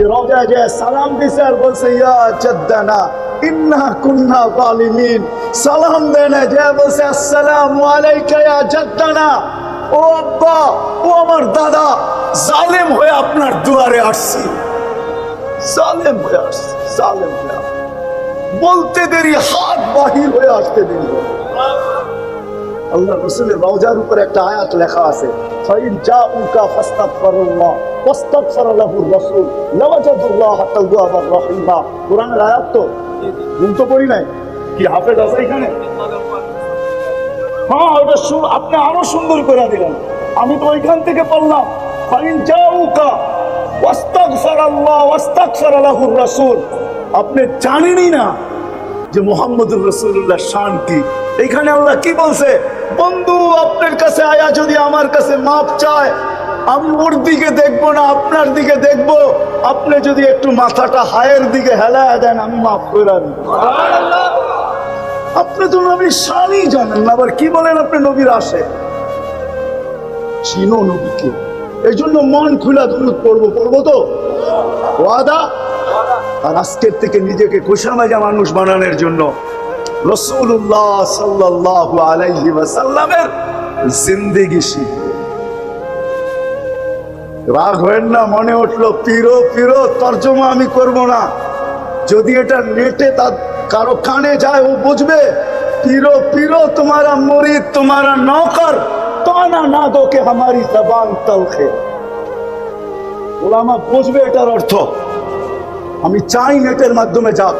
যে রওজায় যায় সালাম দিছে আর বলছে ইয়া জাদ্দানা ইন্না কুন্না জালিমিন। সালাম দেন যে বলছে আসসালামু আলাইকা ইয়া জাদ্দানা, ও আব্বা, ও আমার দাদা, জালেম হয়ে আপনার দুয়ারে আসছি, জালেম হয়ে আসছি, জালেম হয়ে আসছি। বলতে দেরি হাত বাহির হয়ে আসতে দেরি। আল্লাহ রাসূলের রওজার উপর একটা আয়াত লেখা আছে, ফাইন জাউকা ফাস্তাগফিরুল্লাহ ওয়াস্তাগফার লাহুর রাসূল লাওয়াজাদুল্লাহ তাওয়াবার রহিমা। কোরআনের আয়াত তো গুণ তো পড়ি নাই, কি হাফেজ আছে এখানে? হ্যাঁ, ওটা আপনি আরো সুন্দর করে দিলেন, আমি তো ওইখান থেকে পড়লাম। ফাইন জাউকা ওয়াস্তাগফিরুল্লাহ ওয়াস্তাগফার লাহুর রাসূল। আপনি জানেনই না যে মুহাম্মদুর রাসূলুল্লাহ শান কি। এখানে আল্লাহ কি বলছে, বন্ধু আপনার কাছে আয়া যদি আমার কাছে মাপ চায়, আমি ওর দিকে দেখবো না, আপনার দিকে দেখবো। আপনি যদি একটু মাথাটা হায়ের দিকে হেলায় দেন, আমি মাফ করে দিব। আপনি তো নবীর শানই জানেন না, আবার কি বলেন আপনি নবীর আসে? চিনো নবীকে, এই জন্য মন খুলা দুরূদ পড়বো তো ওয়াদা। আর আজকের থেকে নিজেকে গোসামাজা মানুষ বানানোর জন্য রাসূলুল্লাহ সাল্লাল্লাহু আলাইহি ওয়াসাল্লামের জিন্দেগি শিখব। রাগ হয় না, মনে উঠলো পিরো পিরো তর্জমা আমি করব না। যদি এটা নেটে তার কারো কানে যায়, ও বুঝবে পিরো পিরো তোমারা মুরিদ তোমারা নৌকর তানা না দো কে হামারি জবান তলখে। ওলামা বুঝবে এটার অর্থ। আমি চাই নেটের মাধ্যমে যাক,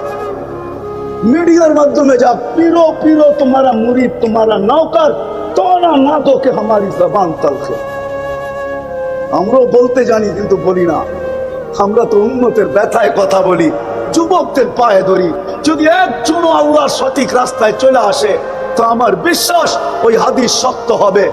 মিডিয়ার মাধ্যমে যাক, পিরো পিরো তোমারা মুরিদ তোমারা নৌকর তানা না দো কে হামারি জবান তলখে। আমরাও বলতে জানি কিন্তু বলি না। আমরা তো উম্মতের ব্যথায় কথা বলি, যুবকদের পায়ে ধরি। যদি একজনও আল্লাহর সঠিক রাস্তায় চলে আসে, তো আমার বিশ্বাস ওই হাদিস সত্য হবে।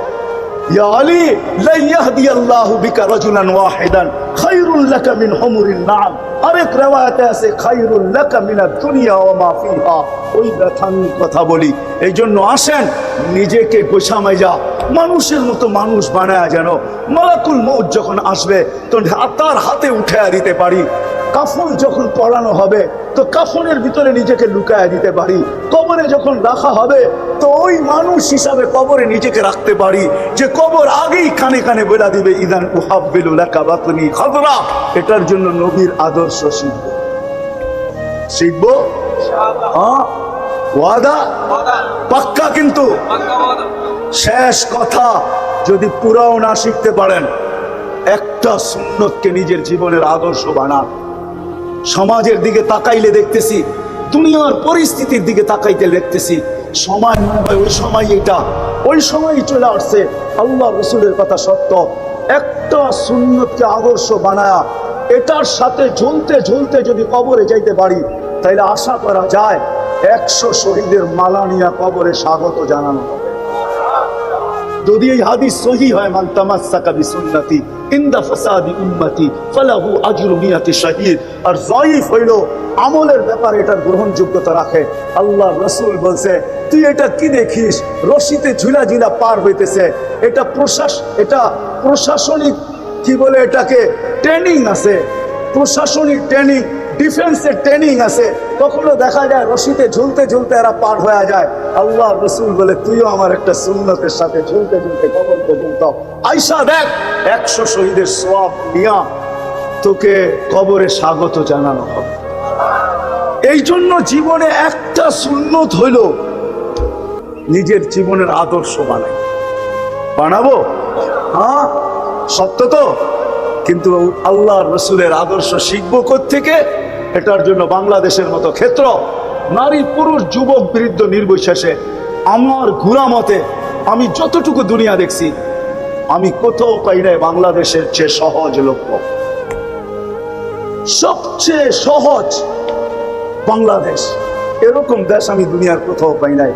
ইয়া আলী লা ইয়াহদিয়াল্লাহু বিকা রাজুলান ওয়াহিদান খায়রুল লাকা মিন হুমুরিন নাম। আরেক riwayate আছে খায়রুল লাকা মিনাদ দুনিয়া ওয়া মা ফিহা। ওই ব্যথার কথা বলি। এই জন্য আসেন নিজেকে গোসামাইজা মানুষের মতো মানুষ বানায়, যেন মালাকুল মউত যখন আসবে তো তার হাতে উঠে দিতে পারি। কাফন যখন পড়ানো হবে তো কাফনের ভিতরে নিজেকে লুকায় দিতে পারি। কবরে যখন রাখা হবে তো ওই মানুষ হিসাবে কবরে নিজেকে রাখতে পারি, যে কবর আগেই কানে কানে বলে দিবে ইদান উহাব্বিলু লাকা বাতনি খাদরা। এটার জন্য নবীর আদর্শ শিখবো ইনশাআল্লাহ। হ্যাঁ, ওয়াদা পাক্কা। কিন্তু শেষ কথা, যদি পুরাও না শিখতে পারেন, একটা সুন্নতকে নিজের জীবনের আদর্শ বানান। সমাজের দিকে তাকাইলে দেখতেছি, দুনিয়ার পরিস্থিতির দিকে তাকাইতে দেখতেছি, সময় মনে হয় ওই সময় এটা, ওই সময়ই চলে আসছে। আল্লাহ রসুলের কথা সত্য। একটা সুন্নতকে আদর্শ বানায়া এটার সাথে ঝুলতে ঝুলতে যদি কবরে যাইতে পারি, তাইলে আশা করা যায় 100 শহীদের মালা নিয়ে কবরে স্বাগত জানানো হবে। যদি এই হাদিস সহিহ হয়, মান তামাসসাকা বিসুন্নতি ইনদা ফাসাদি উম্মতি ফালাহু আজরু মিয়াতি শাহীদ। আর যায়িফ হইল আমলের ব্যাপারে এটার গ্রহণযোগ্যতা রাখে। আল্লাহ রাসূল বলছে, তুই এটা কি দেখিস রশিতে ঝুলা ঝুলা পার হইতেছে, এটা প্রশাসনিক কি বলে এটাকে ট্রেনিং আছে, প্রশাসনিক ট্রেনিং, ডিফেন্সের ট্রেনিং আছে। কখনো দেখা যায় রশিতে ঝুলতে ঝুলতে এরা পার হয়ে যায়। আল্লাহ রসুল বলে, তুইও আমার একটা সুন্নতের সাথে ঝুলতে ঝুলতে কবর পর্যন্ত আইসা দেখ, 100 শহীদের সওয়াব নিয়া তোকে কবরে স্বাগত জানানো হবে। এই জন্য জীবনে একটা সুন্নত হইল নিজের জীবনের আদর্শ বানাবো। হ্যাঁ, সত্য তো। কিন্তু আল্লাহ রসুলের আদর্শ শিখবো কোত্থেকে? এটার জন্য বাংলাদেশের মতো ক্ষেত্র, নারী পুরুষ যুবক বৃদ্ধ নির্বিশেষে, আমার ঘুরা মতে আমি যতটুকু দুনিয়া দেখছি, আমি কোথাও পাই নাই বাংলাদেশের চেয়ে সহজ লক্ষ্য। সবচেয়ে সহজ বাংলাদেশ। এরকম দেশ আমি দুনিয়ার কোথাও পাই নাই,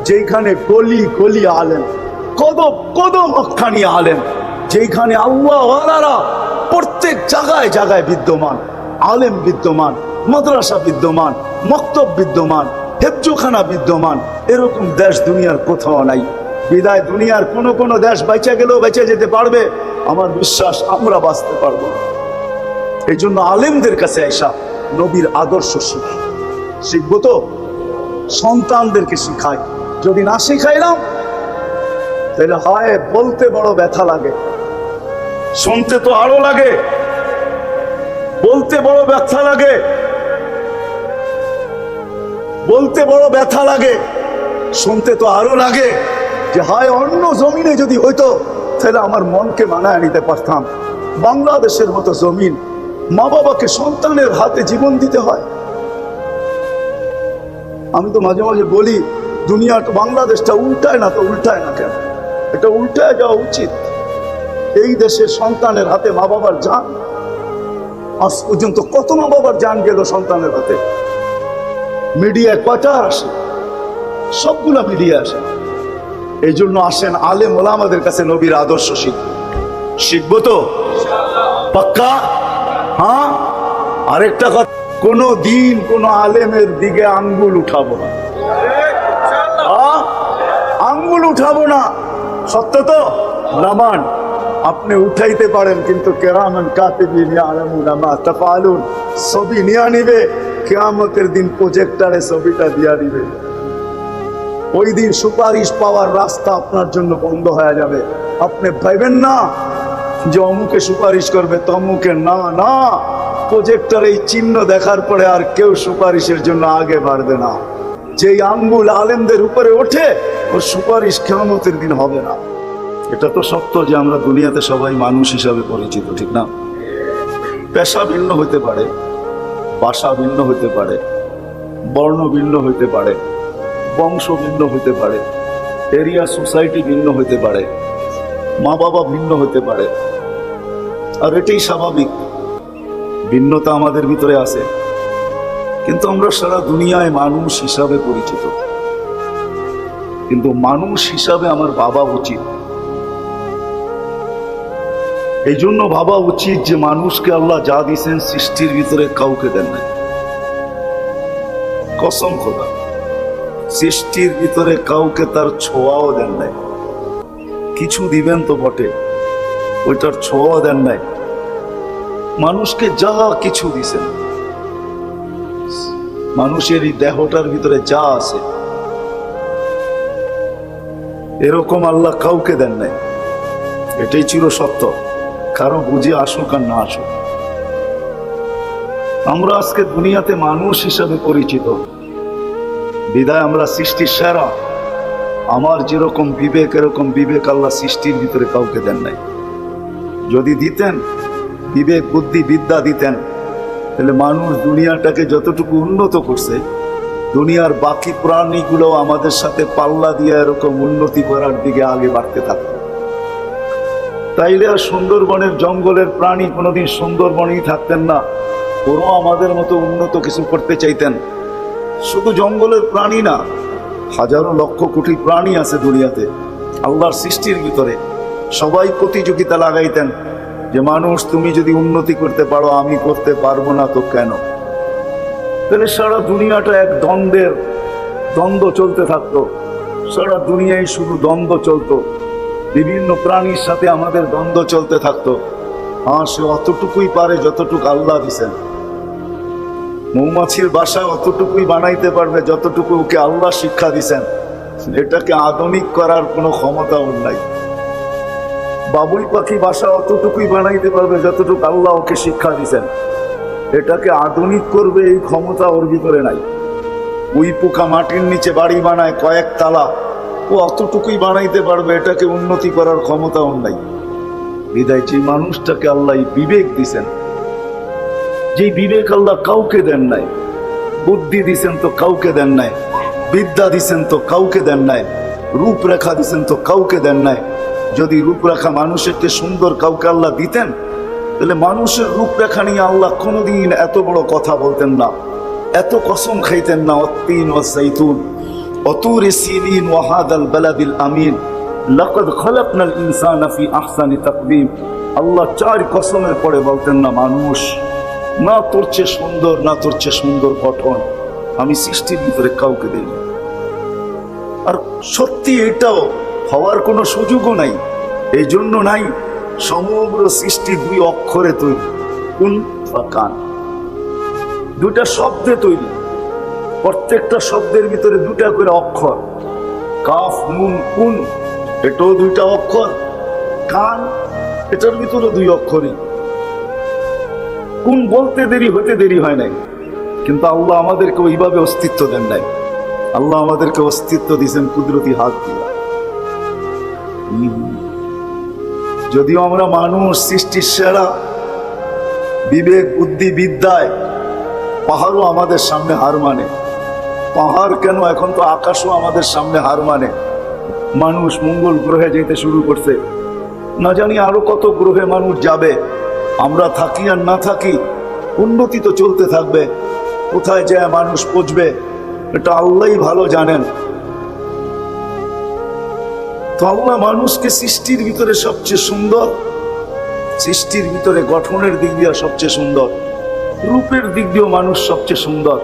যেখানে গলি গলি আলেম, কদম কদম অখানি আলেম, যেখানে আল্লাহ ওয়ালারা প্রত্যেক জায়গায় জায়গায় বিদ্যমান, আলেম বিদ্যমান, মাদ্রাসা বিদ্যমান, মক্তব বিদ্যমান, হেফজোখানা বিদ্যমান। এরকম দেশ দুনিয়ার কোথাও নাই। বিদায় দুনিয়ার কোনো দেশ বেঁচে গেলেও বেঁচে যেতে পারবে, আমার বিশ্বাস আমরা বাঁচতে পারবো। এই জন্য আলেমদের কাছে আইসা নবীর আদর্শ শিখি। শিখবো তো সন্তানদেরকে শিখাই। যদি না শিখাইলাম তাহলে হয় বলতে বড় ব্যথা লাগে, শুনতে তো আরো লাগে। বলতে বড় ব্যথা লাগে, বলতে বড় ব্যথা লাগে, শুনতে তো আরো লাগে। যে হয় অন্য জমিনে যদি হইতো তাহলে আমার মনকে মানায় নিতে পারতাম। বাংলাদেশের মতো জমিন, মা বাবাকে সন্তানের হাতে জীবন দিতে হয়। আমি তো মাঝে মাঝে বলি, দুনিয়ার বাংলাদেশটা উল্টায় না তো উল্টায় না কেন? এটা উল্টায় যাওয়া উচিত। এই দেশের সন্তানের হাতে মা বাবার জান, আজ পর্যন্ত কত মা বাবার জান গেল সন্তানের হাতে। মিডিয়ায় কয়টা আসে? সবগুলা মিডিয়া আসে। এই জন্য আসেন আলেম ওলামাদের কাছে নবীর আদর্শ শিখবো তো পাক্কা? হ্যাঁ। আরেকটা কথা, কোনো দিন কোনো আলেমের দিকে আঙ্গুল উঠাবো না, আঙ্গুল উঠাবো না। সত্য তো? লামান আপনি উঠাইতে পারেন, কিন্তু কেরামান কাতিবিন ইয়ালামুনা মা তাফআলুন ছবি নিয়ে নিবে। কিয়ামতের দিন প্রজেক্টরে ছবিটা দিয়া দিবে। ওই দিন সুপারিশ পাওয়ার রাস্তা আপনার জন্য বন্ধ হয়ে যাবে। আপনি ভাইবেন না যে অমুকে সুপারিশ করবে তমুকে, না না। প্রজেক্টর এই চিহ্ন দেখার পরে আর কেউ সুপারিশের জন্য আগে বাড়বে না। যেই আঙ্গুল আলেমদের উপরে ওঠে ওর সুপারিশ কিয়ামতের দিন হবে না। এটা তো সত্য যে আমরা দুনিয়াতে সবাই মানুষ হিসাবে পরিচিত, ঠিক না? পেশা ভিন্ন হইতে পারে, ভাষা ভিন্ন হইতে পারে, বর্ণ ভিন্ন হইতে পারে, বংশ ভিন্ন হইতে পারে, এরিয়া সোসাইটি ভিন্ন হইতে পারে, মা বাবা ভিন্ন হইতে পারে। আর এটাই স্বাভাবিক, ভিন্নতা আমাদের ভিতরে আছে। কিন্তু আমরা সারা দুনিয়ায় মানুষ হিসাবে পরিচিত। কিন্তু মানুষ হিসাবে আমার ভাবা উচিত। এই জন্য ভাবা উচিত যে মানুষকে আল্লাহ যা দিয়েছেন সৃষ্টির ভিতরে কাউকে দেন নাই। কসম খোদা, সৃষ্টির ভিতরে কাউকে তার ছোঁয়াও দেন নাই। কিছু দিবেন তো বটে, ওইটার ছোঁয়াও দেন নাই। মানুষকে যা কিছু দিছেন, মানুষের এই দেহটার ভিতরে যা আছে, এরকম আল্লাহ কাউকে দেন নাই। এটাই চির সত্য, কারো বুঝে আসুক আর না আসুক। আমরা আজকে দুনিয়াতে মানুষ হিসাবে পরিচিত, বিদায় আমরা সৃষ্টির সেরা। আমার যেরকম বিবেক এরকম বিবেক আল্লাহ সৃষ্টির ভিতরে কাউকে দেন নাই। যদি দিতেন, বিবেক বুদ্ধি বিদ্যা দিতেন, তাহলে মানুষ দুনিয়াটাকে যতটুকু উন্নত করছে, দুনিয়ার বাকি প্রাণীগুলো আমাদের সাথে পাল্লা দিয়ে এরকম উন্নতি করার দিকে আগে বাড়তে থাকত। তাইলে আর সুন্দরবনের জঙ্গলের প্রাণী কোনোদিন সুন্দরবনেই থাকতেন না, ওরাও আমাদের মতো উন্নত কিছু করতে চাইতেন। শুধু জঙ্গলের প্রাণী না, হাজারো লক্ষ কোটি প্রাণী আছে দুনিয়াতে আল্লাহর সৃষ্টির ভিতরে। সবাই প্রতিযোগিতা লাগাইতেন যে মানুষ তুমি যদি উন্নতি করতে পারো, আমি করতে পারবো না তো কেন? তাহলে সারা দুনিয়াটা এক দ্বন্দ্ব চলতে থাকতো। সারা দুনিয়ায় শুধু দ্বন্দ্ব চলতো, বিভিন্ন প্রাণীর সাথে আমাদের দ্বন্দ্ব চলতে থাকতো। হ্যাঁ, সে অতটুকুই পারে যতটুকু আল্লাহ দিছেন। মৌমাছির বাসা অতটুকুই বানাইতে পারবে যতটুকু ওকে আল্লাহ শিক্ষা দিছেন। এটাকে আধুনিক করার কোনো ক্ষমতা ওর নাই। বাবুই পাখি বাসা অতটুকুই বানাইতে পারবে যতটুকু আল্লাহ ওকে শিক্ষা দিছেন। এটাকে আধুনিক করবে এই ক্ষমতা ওর ভিতরে নাই। উই পোকা মাটির নিচে বাড়ি বানায় কয়েক তালা, ও অতটুকুই বানাইতে পারবে, এটাকে উন্নতি করার ক্ষমতা ওর নাই। বিদায় যে মানুষটাকে আল্লাহ বিবেক দিছেন, যে বিবেক আল্লাহ কাউকে দেন নাই, বুদ্ধি দিছেন তো কাউকে দেন নাই, বিদ্যা দিছেন তো কাউকে দেন নাই, রূপরেখা দিছেন তো কাউকে দেন নাই। যদি রূপরেখা মানুষেরকে সুন্দর কাউকে আল্লাহ দিতেন, তাহলে মানুষের রূপরেখা নিয়ে আল্লাহ কোনোদিন এত বড় কথা বলতেন না, এত কসম খাইতেন না। অত্তিন ওয়া যাইতুন অতুর সিনিন ওয়া হাদাল বালাদিল আমিন লাকাদ খালাকনাল ইনসানা ফি আহসানি তাকবীম। আল্লাহ চার কসমের পরে বলতেন না, মানুষ না তোর চেয়ে সুন্দর, না তোর চেয়ে সুন্দর গঠন আমি সৃষ্টির ভিতরে কাউকে দিই। আর সত্যি এটাও হওয়ার কোনো সুযোগও নাই। এই জন্য নাই, সমগ্র সৃষ্টি দুই অক্ষরে তৈরি। কোন ফাকান। দুটা শব্দে তৈরি, প্রত্যেকটা শব্দের ভিতরে দুটা করে অক্ষর, কাফ নুন কুন, এটাও দুইটা অক্ষর, কান এটার ভিতরে দুই অক্ষরই। কুন বলতে দেরি হতে দেরি হয় নাই, কিন্তু আল্লাহ আমাদেরকে ওইভাবে অস্তিত্ব দেন নাই। আল্লাহ আমাদেরকে অস্তিত্ব দিয়েছেন কুদরতি হাত দিয়ে। যদিও আমরা মানুষ সৃষ্টির সেরা, বিবেক বুদ্ধি বিদ্যায় পাহাড়ও আমাদের সামনে হার মানে। পাহাড় কেন, এখন তো আকাশও আমাদের সামনে হার মানে। মানুষ মঙ্গল গ্রহে যেতে শুরু করছে, না জানি আরো কত গ্রহে মানুষ যাবে। আমরা থাকি আর না থাকি, উন্নতি তো চলতে থাকবে। কোথায় যায় মানুষ পৌঁছবে এটা আল্লাহই ভালো জানেন। তো আল্লাহ মানুষকে সৃষ্টির ভিতরে সবচেয়ে সুন্দর, সৃষ্টির ভিতরে গঠনের দিক দিয়ে সবচেয়ে সুন্দর, রূপের দিক দিয়েও মানুষ সবচেয়ে সুন্দর,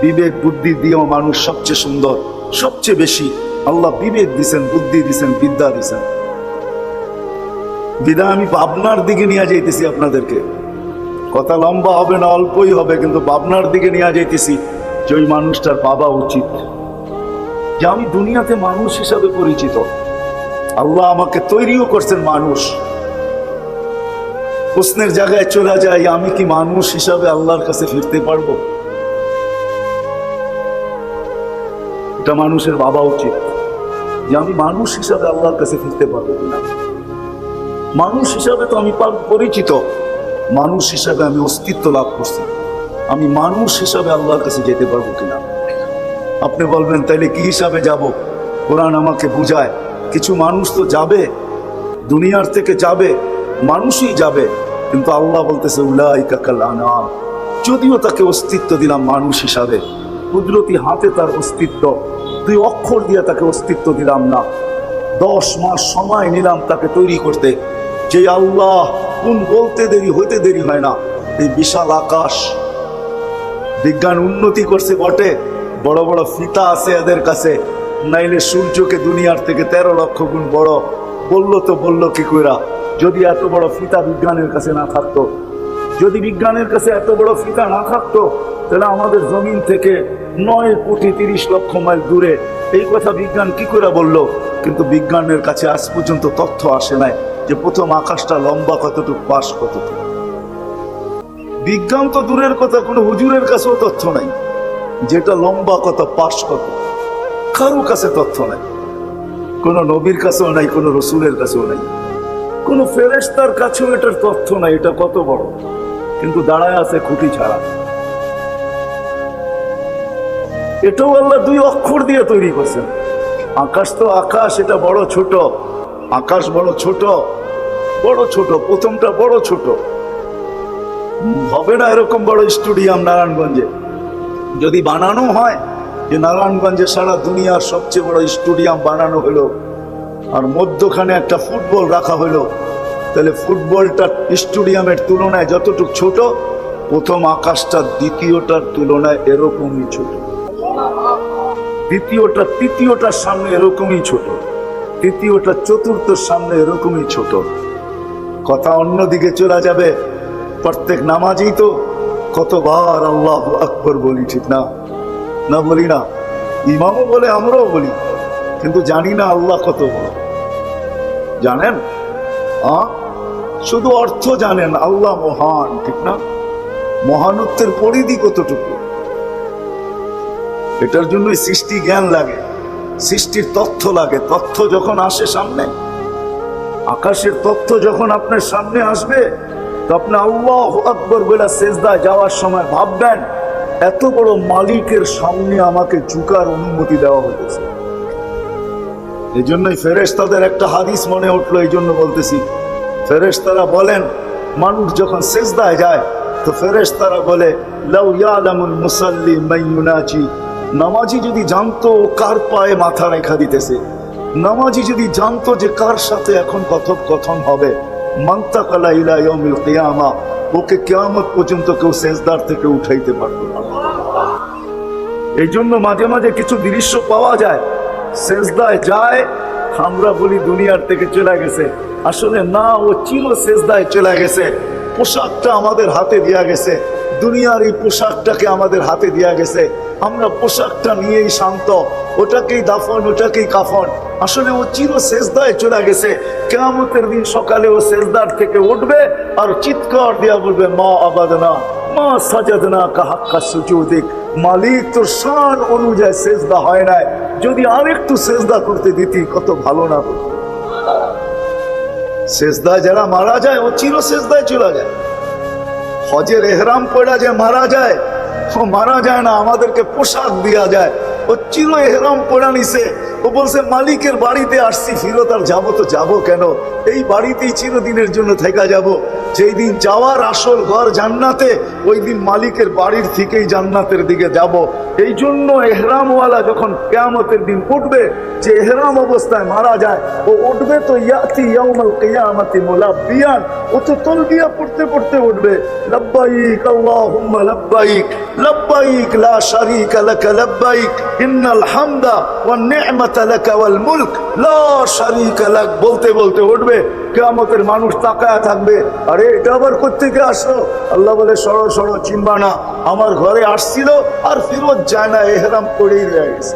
বিবেক বুদ্ধি দিয়েও মানুষ সবচেয়ে সুন্দর। সবচেয়ে বেশি আল্লাহ বিবেক দিছেন, বুদ্ধি দিছেন, বিদ্যা দিছেন। বিদা আমি ভাবনার দিকে নিয়ে যাইতেছি আপনাদেরকে। কথা লম্বা হবে না, অল্পই হবে, কিন্তু ভাবনার দিকে নিয়ে যাইতেছি যে ওই মানুষটার বাবা উচিত যে আমি দুনিয়াতে মানুষ হিসাবে পরিচিত। আল্লাহ আমাকে তৈরিও করছেন মানুষ। প্রশ্নের জায়গায় চলে যায়, আমি কি মানুষ হিসাবে আল্লাহর কাছে ফিরতে পারবো? এটা মানুষের বাবা উচিত যে আমি মানুষ হিসাবে আল্লাহর কাছে ফিরতে পারবো কিনা। মানুষ হিসাবে তো আমি পরিচিত, মানুষ হিসাবে আমি অস্তিত্ব লাভ করছি, আমি মানুষ হিসাবে আল্লাহর কাছে যেতে পারবো কিনা। আপনি বলবেন তাইলে কি হিসাবে যাব? কোরআন আমাকে বুঝায় কিছু মানুষ তো যাবে, দুনিয়ার থেকে যাবে, মানুষই যাবে, কিন্তু আল্লাহ বলতেছে উলাইকা কাল আনাম। যদিও তাকে অস্তিত্ব দিলাম মানুষ হিসাবে, কুদরতি হাতে তার অস্তিত্ব, দুই অক্ষর দিয়ে তাকে অস্তিত্ব দিলাম না, 10 মাস সময় নিলাম তাকে তৈরি করতে। যে আল্লাহ কোন বলতে দেরি হইতে দেরি হয় না। এই বিশাল আকাশ, বিজ্ঞান উন্নতি করছে বটে, বড় বড় ফিতা আছে এদের কাছে, নাইলে সূর্যকে দুনিয়ার থেকে 13 লক্ষ গুণ বড়। বললো তো বললো কি কইরা, যদি এত বড় ফিতা বিজ্ঞানের কাছে না থাকতো, যদি বিজ্ঞানের কাছে এত বড় ফিতা না থাকতো, তাহলে আমাদের জমিন থেকে 9 কোটি 30 লক্ষ মাইল দূরে। এই কথা বিজ্ঞান কি করে বললো? কিন্তু বিজ্ঞানের কাছে আজ পর্যন্ত তথ্য আসে নাই যে প্রথম আকাশটা লম্বা কতটুকু, পাশ কতটুকু। বিজ্ঞান তো দূরের কথা, কোনো হুজুরের কাছেও তথ্য নাই যেটা লম্বা কত, পাশ কত, কারো কাছে তথ্য নাই। কোনো নবীর কাছেও নাই, কোনো রসুলের কাছেও নাই, কোনো ফেরেশতার কাছেও এটার তথ্য নাই এটা কত বড়, কিন্তু দাঁড়ায় আছে খুঁটি ছাড়া। এটাও আল্লাহ 2 অক্ষর দিয়ে তৈরি করছেন। আকাশ তো আকাশ, এটা বড় ছোট, আকাশ বড় ছোট, বড় ছোট, প্রথমটা বড় ছোট। হবে না এরকম বড় স্টেডিয়াম নারায়ণগঞ্জে। যদি বানানো হয় যে নারায়ণগঞ্জে সারা দুনিয়ার সবচেয়ে বড় স্টেডিয়াম বানানো হলো, আর মধ্যখানে একটা ফুটবল রাখা হলো, তাহলে ফুটবলটা স্টেডিয়ামের তুলনায় যতটুকু ছোট, প্রথম আকাশটা দ্বিতীয়টার তুলনায় এরকমই ছোট, দ্বিতীয়টা তৃতীয়টার সামনে এরকমই ছোট, তৃতীয়টা চতুর্থর সামনে এরকমই ছোট। কথা অন্যদিকে চলে যাবে। প্রত্যেক নামাজি তো কতবার আল্লাহু আকবার বলি, ঠিক না? না বলি না? ইমামও বলে, আমরাও বলি, কিন্তু জানি না আল্লাহ কত বড়। জানেন? শুধু অর্থ জানেন, আল্লাহ মহান, ঠিক না? মহানত্বের পরিধি কতটুকু, এটার জন্যই সৃষ্টি জ্ঞান লাগে, সৃষ্টির তথ্য লাগে। তথ্য যখন আসে সামনে, আকাশের তথ্য যখন আপনার সামনে আসবে, তো আপনি আল্লাহু আকবার বলে সেজদায় যাওয়ার সময় ভাববেন, এত বড় মালিকের সামনে আমাকে ঝুঁকার অনুমতি দেওয়া হয়েছে। এই জন্যই ফেরেশতাদের একটা হাদিস মনে উঠলো, এই জন্য বলতেছি। ফেরেশতারা বলেন, মানুষ যখন সেজদায় যায় তো ফেরেশতারা বলে, লাউ ইয়ালামুল মুসাল্লি মান ইউনাজি। নামাজি যদি জানতো ও কার পায়ে মাথা রেখা দিতেছে, নামাজি যদি জানতো যে কার সাথে এখন কথোপকথন হবে, মান্তাকালা ইলা ইয়াউমিল কিয়ামা, ওকে কিয়ামত পর্যন্ত কেউ সেজদার থেকে উঠাইতে পারতো না। এই জন্য মাঝে মাঝে কিছু দৃশ্য পাওয়া যায়, সেজদায় যায়, আমরা বলি দুনিয়ার থেকে চলে গেছে, আসলে না, ও চির সেজদায় চলে গেছে। পোশাকটা আমাদের হাতে দেয়া গেছে, দুনিয়ার এই পোশাকটাকে আমাদের হাতে দেয়া গেছে, আমরা পোশাকটা নিয়েই শান্ত, ওটাকেই দাফন, ওটাকেই কাফন। আসলে ও চির সেজদায় চলে গেছে। কিয়ামতের দিন সকালে ও সেজদার থেকে উঠবে আর চিৎকার দিয়া বলবে, মা আবাদনা মা সাজাদনা কা হাক্কা সুজুদিক, মালিক তোর শান অনুযায়ী সেজদা হয় নাই, যদি আরেকটু সেজদা করতে দিতি কত ভালো না হতো। সেজদায় যারা মারা যায় ও চির সেজদায় চলে যায়। হজের এহরাম পড়া যে মারা যায়, ও মারা যায় না, আমাদেরকে পোশাক দেওয়া যায়। ও চির এহরাম পড়া নিছে, ও বলছে মালিকের বাড়িতে আসছি, ফিরত আর যাবো তো যাবো কেন, এই বাড়িতেই চিরদিনের জন্য থেকে যাব। যেই দিন যাওয়ার আসল ঘর জান্নাতে, ওই দিন মালিকের বাড়ির থেকেই জান্নাতের দিকে যাব। এই জন্য এহরামওয়ালা যখন কিয়ামতের দিন উঠবে, যে এহরাম অবস্থায় মারা যায়, ও উঠবে তো ইয়াতি ইয়াউমাল কিয়ামতি মুলাব্বিয়ান, ও তো তালবিয়া পড়তে পড়তে উঠবে, লব্বাইক আল্লাহুম্মা লব্বাইক লব্বাইক লা শারীকা লাক লব্বাইক ইন্নাল হামদা ওয়ান নি'মাতা লাক ওয়াল মুলক লা শারীকা লাক, বলতে বলতে উঠবে। কিয়ামতের মানুষ তাকায়া থাকবে, আরে এটা আবার কোত্থেকে আসলো? আল্লাহ বলে, সরো সরো, চিনবা না, আমার ঘরে আসছিল আর ফিরত যায় না, এহরাম পড়েই রয়ে গেছে।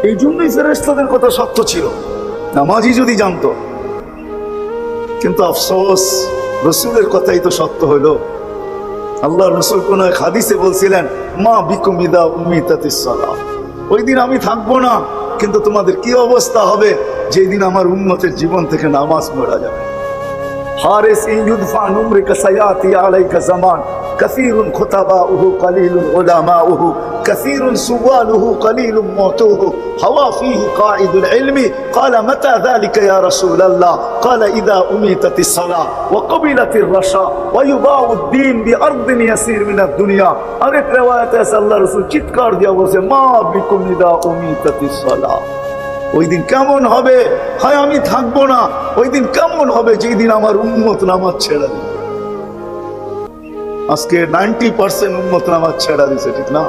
এই জন্যই ফেরেশতাদের কথা সত্য ছিল, নামাজি যদি জানতো। কিন্তু আফসোস, রসুলের কথাই তো সত্য হলো। আল্লাহ রসুল কোন এক হাদিসে বলছিলেন, মা বিকুম ইদা উমিতাতিস সালাহ, ওই দিন আমি থাকবো না, কিন্তু তোমাদের কি অবস্থা হবে যেই দিন আমার উম্মতের জীবন থেকে নামাজ পড়া যাবে। হারিস ইউদফা নুমরিকা সায়াতি আলাইকা জামান কাসীরুন খুতাবাউহু কলিলুন উলামাউহু কাসীরুন সুওয়ালুহু কলিলুন মাউতুহু হাওয়া ফীহি কাঈদুল ইলমি قال متى ذلك يا رسول الله قال اذا اميتت الصلاه وقبلت الرشا ويباع الدين بارض يسير من الدنيا। আরেক riwayat আছে আল্লাহ রাসূল চিৎকার দিয়া বলেছে, মা বিকুম ইদা উমিতাতিস সালাহ, ওই দিন কেমন হবে, হয় আমি থাকবো না, ওই দিন কেমন হবে যেই দিন আমার উম্মত নামাজ ছেড়ে দিবে। আজকে 90% উম্মত নামাজ ছেড়ে দিছে, ঠিক না?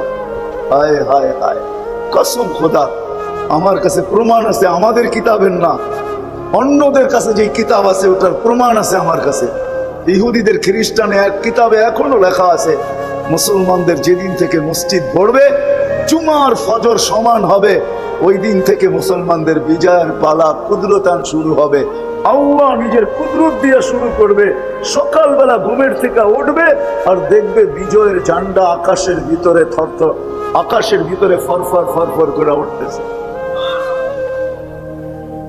হায় হায় হায়, কসম খোদা, আমার কাছে প্রমাণ আছে, আমাদের কিতাবের না, অন্যদের কাছে যে কিতাব আছে ওটার প্রমাণ আছে আমার কাছে। ইহুদিদের খ্রিস্টানে এক কিতাবে এখনো লেখা আছে, মুসলমানদের যেদিন থেকে মসজিদ পড়বে জুমার ফজর সমান হবে, ওই দিন থেকে মুসলমানদের বিজয়ের পালা কুদরতান শুরু হবে। আল্লাহ নিজের কুদরত দিয়ে শুরু করবে। সকালবেলা ঘুমের থেকে উঠবে আর দেখবে বিজয়ের ঝান্ডা আকাশের ভিতরে থরথর, আকাশের ভিতরে ফরফর ফরফর করে উঠতেছে।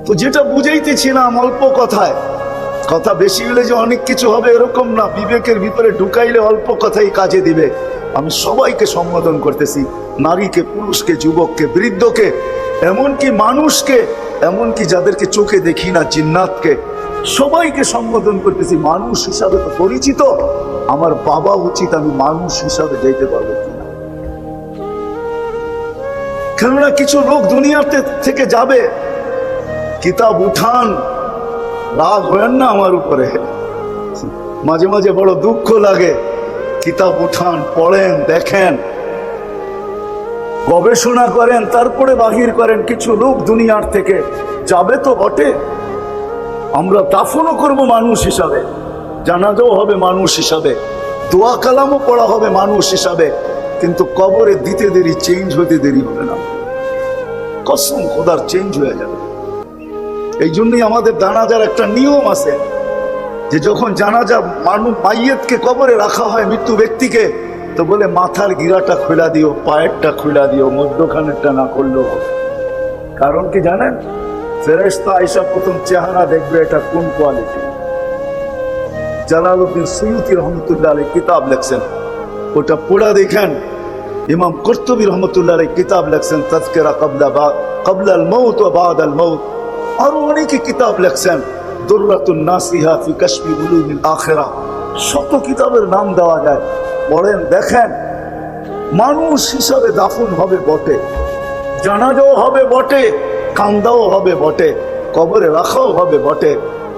তো যেটা বুঝাইতেছিলাম অল্প কথায়, কথা বেশি হলে যে অনেক কিছু হবে এরকম না, বিবেকের ভিতরে ঢুকাইলে অল্প কথাই কাজে দিবে। আমি সবাইকে সম্বোধন করতেছি, নারীকে, পুরুষকে, যুবককে, বৃদ্ধকে, এমনকি মানুষকে, এমনকি যাদেরকে চোখে দেখি না, জিন্নাতকে, সবাইকে সম্বোধন করতেছি। মানুষ হিসাবে তো পরিচিত, আমার বাবা উচিত আমি মানুষ হিসাবে যেতে পারবো কিনা। কেননা কিছু লোক দুনিয়াতে থেকে যাবে, কিতাব উঠান, রাগ হয়েন না আমার উপরে, মাঝে মাঝে বড় দুঃখ লাগে। কিতাব উঠান, পড়েন, দেখেন, গবেষণা করেন, তারপরে বাহির করেন। কিছু লোক দুনিয়ার থেকে যাবে তো বটে, আমরা দাফনও করব মানুষ হিসাবে, জানাজাও হবে মানুষ হিসাবে, দোয়া কালামও পড়া হবে মানুষ হিসাবে, কিন্তু কবরে দিতে দেরি, চেঞ্জ হতে দেরি হবে না, কসম খোদার চেঞ্জ হয়ে যাবে। এই জন্যই আমাদের জানাজার একটা নিয়ম আছে, যে যখন জানাজা মানুষ মাইয়েতকে কবরে রাখা হয়, মৃত্যু ব্যক্তিকে, তো বলে মাথার গিরাটা খুলা দিও, পায়েরটা খুলা দিও, মধ্যখানেরটা না করলেও হবে। কারণ কি জানেন? ফেরেশতা আয়েশা প্রথম চেহারা দেখবে এটা কোন কোয়ালিটি। জালালউদ্দিন সুয়ুতী রহমতুল্লাহ আলাইহি কিতাব লেখছেন, ওটা পড়া দেখেন। ইমাম কুরতুবী রহমতুল্লাহ আলাইহি কিতাব লেখছেন তাযকিরা ক্বাবলাল মাউত ওয়া বা'দাল মাউত। আরো অনেকে কিতাব লেখছেন, দুররাতুন নাসিহা ফি কাশফি উলুমিল আখিরাহ। শত কিতাবের নাম দেওয়া যায়, পড়েন, দেখেন। মানুষ হিসাবে দাফন হবে বটে, জানাজাও হবে বটে, কান্দাও হবে বটে, কবরে রাখাও হবে বটে।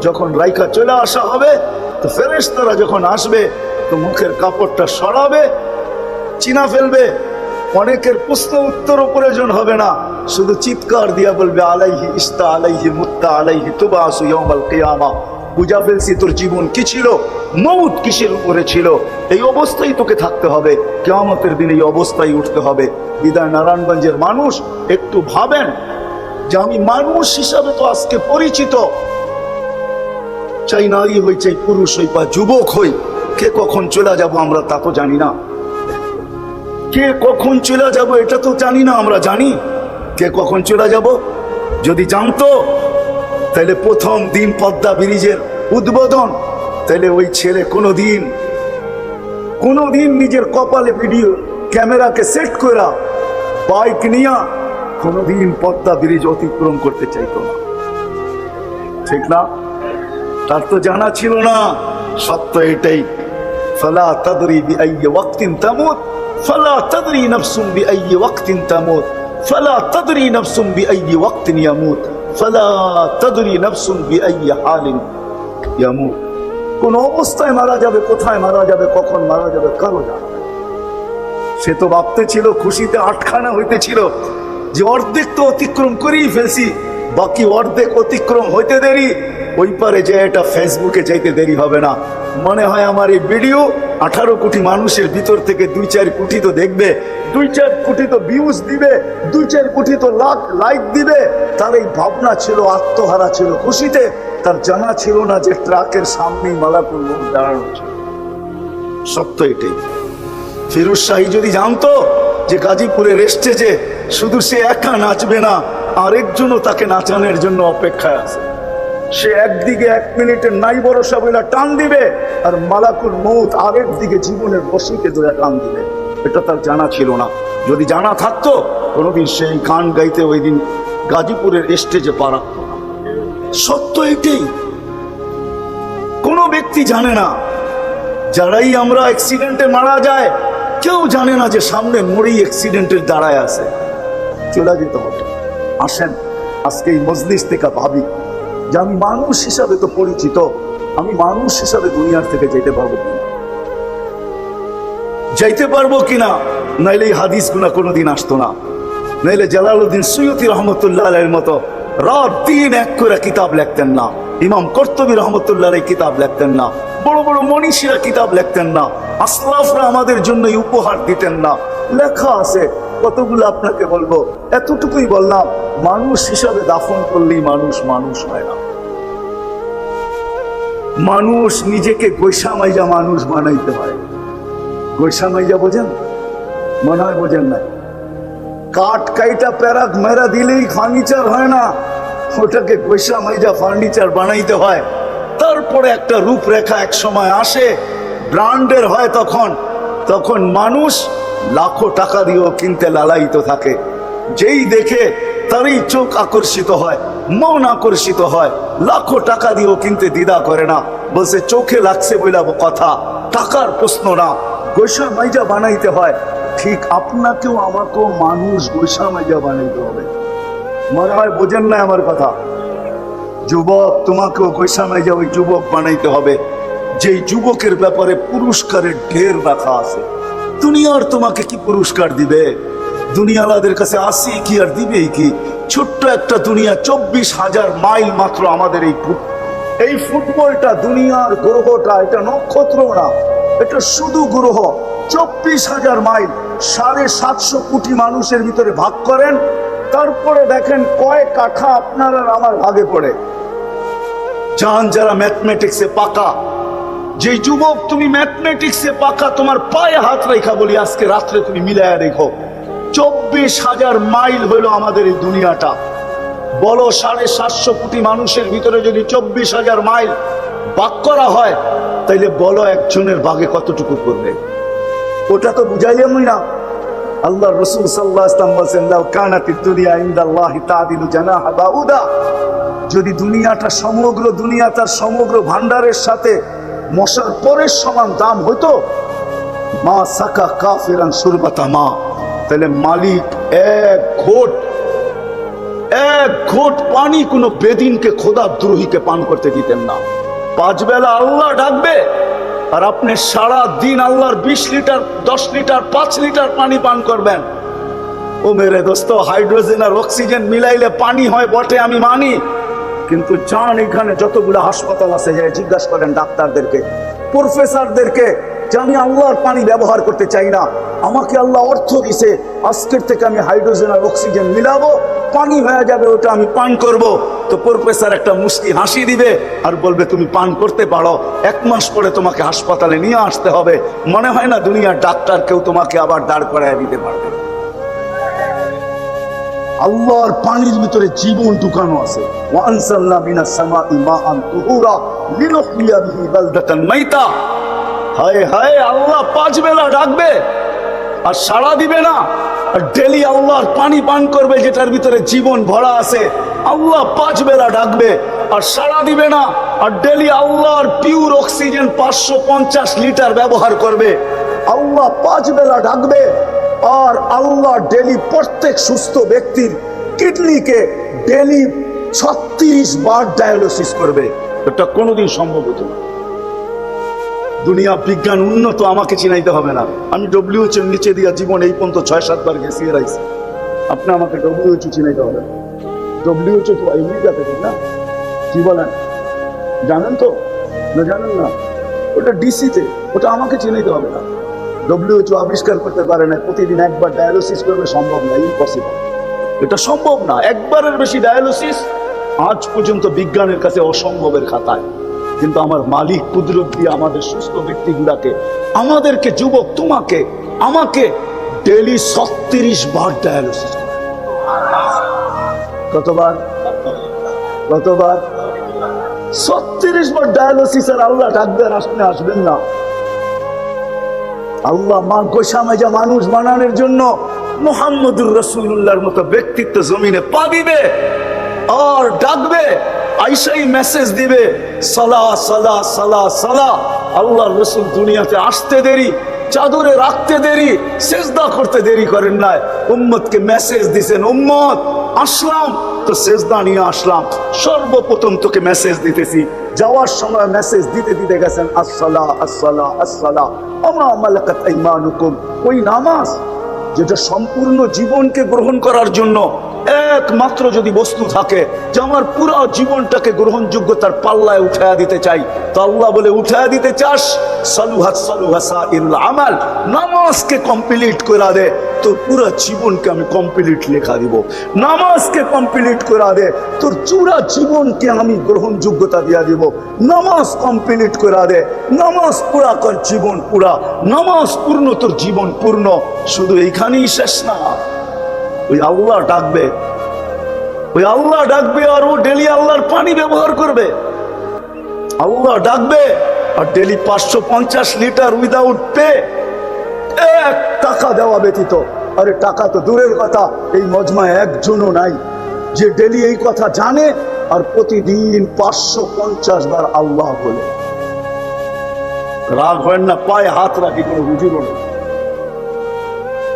যখন রাইখা চলে আসা হবে, তো ফেরেশতারা যখন আসবে, তো মুখের কাপড়টা সরাবে, চিনা ফেলবে। অনেকের প্রশ্ন উত্তরও প্রয়োজন হবে না, শুধু চিৎকার দিয়া বলবে, আলাইহি ইস্তা আলাইহি মুত্তা আলাইহি তুবাসু ইয়াউমাল কিয়ামা। বুঝা ফেলছি তোর জীবন কি ছিল, মউত কিসের উপরে ছিল। এই অবস্থায় তোকে থাকতে হবে, কিয়ামতের দিন এই অবস্থায় উঠতে হবে। বিদায় নারায়ণগঞ্জের মানুষ একটু ভাবেন যে আমি মানুষ হিসাবে তো আজকে পরিচিত, চাই নারী হই, চাই পুরুষ হই বা যুবক হই, কে কখন চলে যাব আমরা তা তো জানি না। কে কখন চলে যাব এটা তো জানি না। আমরা জানি কে কখন চলে যাব? যদি জানতো তাহলে প্রথম দিন পদ্মা ব্রিজের উদ্বোধন, তাহলে ওই ছেলে কোনোদিন নিজের কপালে ভিডিও ক্যামেরাকে সেট করা বাইক নিয়ে কোনোদিন পদ্মা ব্রিজ অতিক্রম করতে চাইতো না, ঠিক না? তার তো জানা ছিল না। সত্য এটাই, ফালা তাদরি বিআইয়ি ওয়াক্তিন তামুত, ফালা তাদরি নাফসুন বিআইয়ি ওয়াক্তিন তামুত, ফালা তাদরি নাফসুন বিআইয়ি ওয়াক্তিন ইয়ামুত, ফালা তাদরি নাফসুন বিআইয়ি হালিন ইয়ামুত। কোন অবস্থায় মারা যাবে, কোথায় মারা যাবে, কখন মারা যাবে, কারো জানা। সে তো ভাবতে ছিল, খুশিতে আটখানা হইতেছিল যে অর্ধেক তো অতিক্রম করেই ফেলছি, বাকি অর্ধেক অতিক্রম হইতে দেরি, ওই পারে যে এটা ফেসবুকে যাইতে দেরি হবে না। মনে হয় আমার এই ভিডিও 18 কোটি মানুষের ভিতর থেকে 2-4 কোটি তো দেখবে, 2-4 কোটি তো ভিউজ দিবে, 2-4 কোটি তো লাইক দিবে। তার এই ভাবনা ছিল, আত্মহারা ছিল খুশিতে। তার জানা ছিল না যে ট্রাকের সামনেই মালাকুল মউত দাঁড়ানো ছিল। সত্য এটাই। ফিরোজ শাহী যদি জানতো যে গাজীপুরের স্টেজে শুধু সে একা নাচবে না, আরেকজনও তাকে নাচানোর জন্য অপেক্ষায় আছে, সে একদিকে 1 মিনিটের নাই ভরসা বইলা টান দিবে, আর মালাকুল মউত আরেক দিকে জীবনের বসিতে ধরে টান দিবে। এটা তার জানা ছিল না। যদি জানা থাকতো কোনোদিন সেই গান গাইতে ওই দিন গাজীপুরের স্টেজে পা রাখতো না। সত্য এটাই। কোনো ব্যক্তি জানে না, যারাই আমরা অ্যাক্সিডেন্টে মারা যায় কেউ জানে না যে সামনে মরেই অ্যাক্সিডেন্টের দাঁড়ায় আছে, চলে যেতে হবে। আসেন আজকে এই মজলিস থেকে ভাবি যে আমি মানুষ হিসাবে তো পরিচিত, আমি মানুষ হিসাবে দুনিয়ার থেকে যেতে পারবো কিনা, যাইতে পারবো কিনা। নাইলে এই হাদিসগুলো কোনোদিন আসতো না। নাইলে জালালউদ্দিন সুয়ুতী রহমতুল্লাহ আলাইহির মতো রাত দিন এক করে কিতাব লিখতেন না, ইমাম কর্তুবী রহমতুল্লাহ আলাইহি কিতাব লিখতেন না, বড় বড় মনীষীরা কিতাব লিখতেন না, আসলাফরা আমাদের জন্য উপহার দিতেন না। লেখা আছে কতগুলো আপনাকে বলবো, এতটুকুই বললাম। মানুষ হিসাবে দাফন করলেই মানুষ মানুষ হয় না। মানুষ নিজেকে গৈসা মাইজা মানুষ বানাইতে হয়। গৈসা মাইজা বোঝেন? মনে হয় বোঝেন না। কাঠ কাইটা প্যারাক মেরা দিলেই ফার্নিচার হয় না, ওটাকে গৈসা মাইজা ফার্নিচার বানাইতে হয়। তারপরে একটা রূপরেখা এক সময় আসে, ব্র্যান্ডের হয়। তখন মানুষ লাখো টাকা দিয়েও কিনতে লালায়িত থাকে। যেই দেখে তারই চোখ আকর্ষিত হয়, মন আকর্ষিত হয়, লাখো টাকা দিয়েও কিনতে দ্বিধা করে না। বলছে চোখে লাগছে বইলা কথা, টাকার প্রশ্ন না, গৈসা মাইজা বানাইতে হয়। ঠিক আপনাকেও আমাকেও মানুষ গৈসা মাইজা বানাইতে হবে। মনে হয় বোঝেন না আমার কথা? যুবক, তোমাকেও গৈসা মাইজা ওই যুবক বানাইতে হবে যেই যুবকের ব্যাপারে পুরস্কারের ঢের রাখা আছে। দুনিয়ার তোমাকে কি পুরস্কার দিবে? দুনিয়ালাদের কাছে আসি কি আর দিবেই কি? ছোট্ট একটা দুনিয়া, 24,000 মাইল মাত্র আমাদের এই ফুটবলটা, দুনিয়ার গ্রহটা, এটা নক্ষত্র না, এটা শুধু গ্রহ। 24,000 মাইল, 750 কোটি মানুষের ভিতরে ভাগ করেন, তারপরে দেখেন কয় কাঠা আপনার আর আমার ভাগে পড়ে। জান যারা ম্যাথমেটিক্সে পাকা, যে যুবক তুমি ম্যাথমেটিক্সে পাকা, তোমার পায়ে হাত রেখা বলি আজকে রাত্রে তুমি মিলায়া দেখো, 24,000 মাইল হইল আমাদের এই দুনিয়াটা। বলো 750 কোটি মানুষের ভিতরে যদি 24,000 মাইল ভাগ করা হয়, তাইলে বলো একজনের ভাগে কতটুকু করবে? ওটা তো বুঝাইলামই না। আল্লাহ রাসূল সাল্লাল্লাহু আলাইহি ওয়াসাল্লাম বলেন, লাউ কানাতিদ দুনিয়া ইনদাল্লাহি তাদিলু জানাহা বাউদা, যদি দুনিয়াটা, সমগ্র দুনিয়া তার সমগ্র ভান্ডারের সাথে মশার পরের সমান দাম হতো, মা সাকা কাফিরান সুরবাতা মা, তাহলে মালিক এক ঘোট পানি কোনো বেদিনকে, খোদা দ্রোহীকে পান করতে দিতেন না। 5 বেলা আল্লাহ ডাকবে আর আপনি সারা দিন আল্লাহর 20 লিটার, 10 লিটার, 5 লিটার পানি পান করবেন। ও মেরে দোস্ত, হাইড্রোজেন আর অক্সিজেন মিলাইলে পানি হয় বটে, আমি মানি, কিন্তু যান এখানে যতগুলো হাসপাতাল আছে যাই জিজ্ঞাসা করেন ডাক্তারদেরকে, প্রফেসরদেরকে যে আমি আল্লাহর পানি ব্যবহার করতে চাই না, আমাকে আল্লাহ অর্থ দিছে, আজকের থেকে আমি হাইড্রোজেন আর অক্সিজেন মিলাবো, পানি হয়ে যাবে, ওটা আমি পান করব। তো প্রফেসর একটা মুস্কি হাসি দিবে আর বলবে তুমি পান করতে পারো, 1 মাস পরে তোমাকে হাসপাতালে নিয়ে আসতে হবে। মনে হয় না দুনিয়ার ডাক্তার কেউ তোমাকে আবার দাঁড় করায় দিতে পারবে। আল্লাহর পানির ভিতরে জীবন ঢুকানো আছে। ওয়ানসালনা মিনাস সামাই মাআন তুহুরা লিনুহইয়া বিহি বালদাতান মাইতা। হায় হায়, আল্লাহ 5 বেলা ডাকবে আর সাড়া দিবে না, আর ডেলি আল্লাহর পানি পান করবে যেটার ভিতরে জীবন ভরা আছে। আল্লাহ 5 বেলা ডাকবে আর সাড়া দিবে না, আর ডেলি আল্লাহর পিওর অক্সিজেন 550 লিটার ব্যবহার করবে। আল্লাহ 5 বেলা ডাকবে আর আল্লাহ ডেলি প্রত্যেক সুস্থ ব্যক্তির কিডনিকে ডেলি 36 বার ডায়ালিসিস করবে। এটা কোনোদিন সম্ভব হতো না। দুনিয়া বিজ্ঞান উন্নত, আমাকে চিনাইতে হবে না। আমি WHO নিচে দিয়া জীবন এই পর্যন্ত 6-7 বার গেছি রাইছি। আপনি আমাকে WHO চিনাইতে হবে না। WHO তো আমেরিকাতে, ঠিক না? কি বলেন, জানেন তো না? জানেন না? ওটা ডিসিতে, ওটা আমাকে চিনাইতে হবে না। WHO আবিষ্কার করতে পারে না প্রতিদিন 1 বার ডায়ালিসিস করবে, সম্ভব না, ইম্পসিবল। এটা সম্ভব না। 1 বারের বেশি ডায়ালিসিস আজ পর্যন্ত বিজ্ঞানের কাছে অসম্ভবের খাতায়। কিন্তু আমার মালিক কুদরত দিয়ে আমাদের সুস্থ ব্যক্তিগুলাকে, আমাদেরকে, যুবক তোমাকে, আমাকে ডেলি 36 বার ডায়ালিসিস করে। কতবার? 36 বার ডায়ালিসিস। আর আল্লাহ ডাকবে আর আপনি আসবেন না। আল্লাহ গোসামেজা মানুষ বানানোর জন্য মুহাম্মদুর রাসূলুল্লাহর মতো ব্যক্তিত্ব জমিনে পা দিবে আর ডাকবে, আইসাই মেসেজ দিবে, সালা সালা সালা সালা। আল্লাহ রসুল দুনিয়াতে আসতে দেরি, চাদরে রাখতে দেরি, সেজদা করতে দেরি করেন নাই। উম্মতকে মেসেজ দিছেন, উম্মত আসলাম তো সেজদা নিয়ে আসলাম। সর্বপ্রথম তোকে মেসেজ দিতেছি। যাওয়ার সময় মেসেজ দিতে দিতে গেছেন আসসালা আসসালা আসসালা ওয়া মালাকাত আইমানুকুম। ওই নামাজ যেটা সম্পূর্ণ জীবনকে গ্রহণ করার জন্য একমাত্র যদি বস্তু থাকে যে আমার পুরো জীবনটাকে গ্রহণযোগ্যতার পাল্লায় উঠায়া দিতে চাই, তো আল্লাহ বলে উঠায়া দিতে চাস, সালুহাত সালুহাসা ইল আমাল, নামাজকে কমপ্লিট করে দে, তোর পুরো জীবনকে আমি কমপ্লিট লেখা দিব। নামাজকে কমপ্লিট করে দে, তোর পুরো জীবনকে আমি গ্রহণযোগ্যতা দিয়া দিব। নামাজ কমপ্লিট করে দে, নামাজ পুরা কর, জীবন পুরা, নামাজ পূর্ণ, তোর জীবন পূর্ণ। শুধু এইখানেই শেষ না, ওই আল্লাহ ডাকবে, ওই আল্লাহ ডাকবে আর ও ডেলি আল্লাহর পানি ব্যবহার করবে। আল্লাহ ডাকবে আর ডেলি 550 লিটার উইদাউট পে, 1 টাকা দেওয়া ব্যতীত। আরে টাকা তো দূরের কথা, এই মজমায় একজনও নাই যে ডেলি এই কথা জানে আর প্রতিদিন 550 বার আল্লাহ বলে। রাগ হয় না, পায়ে হাত রাখি, কোনো হুজুরও নেই,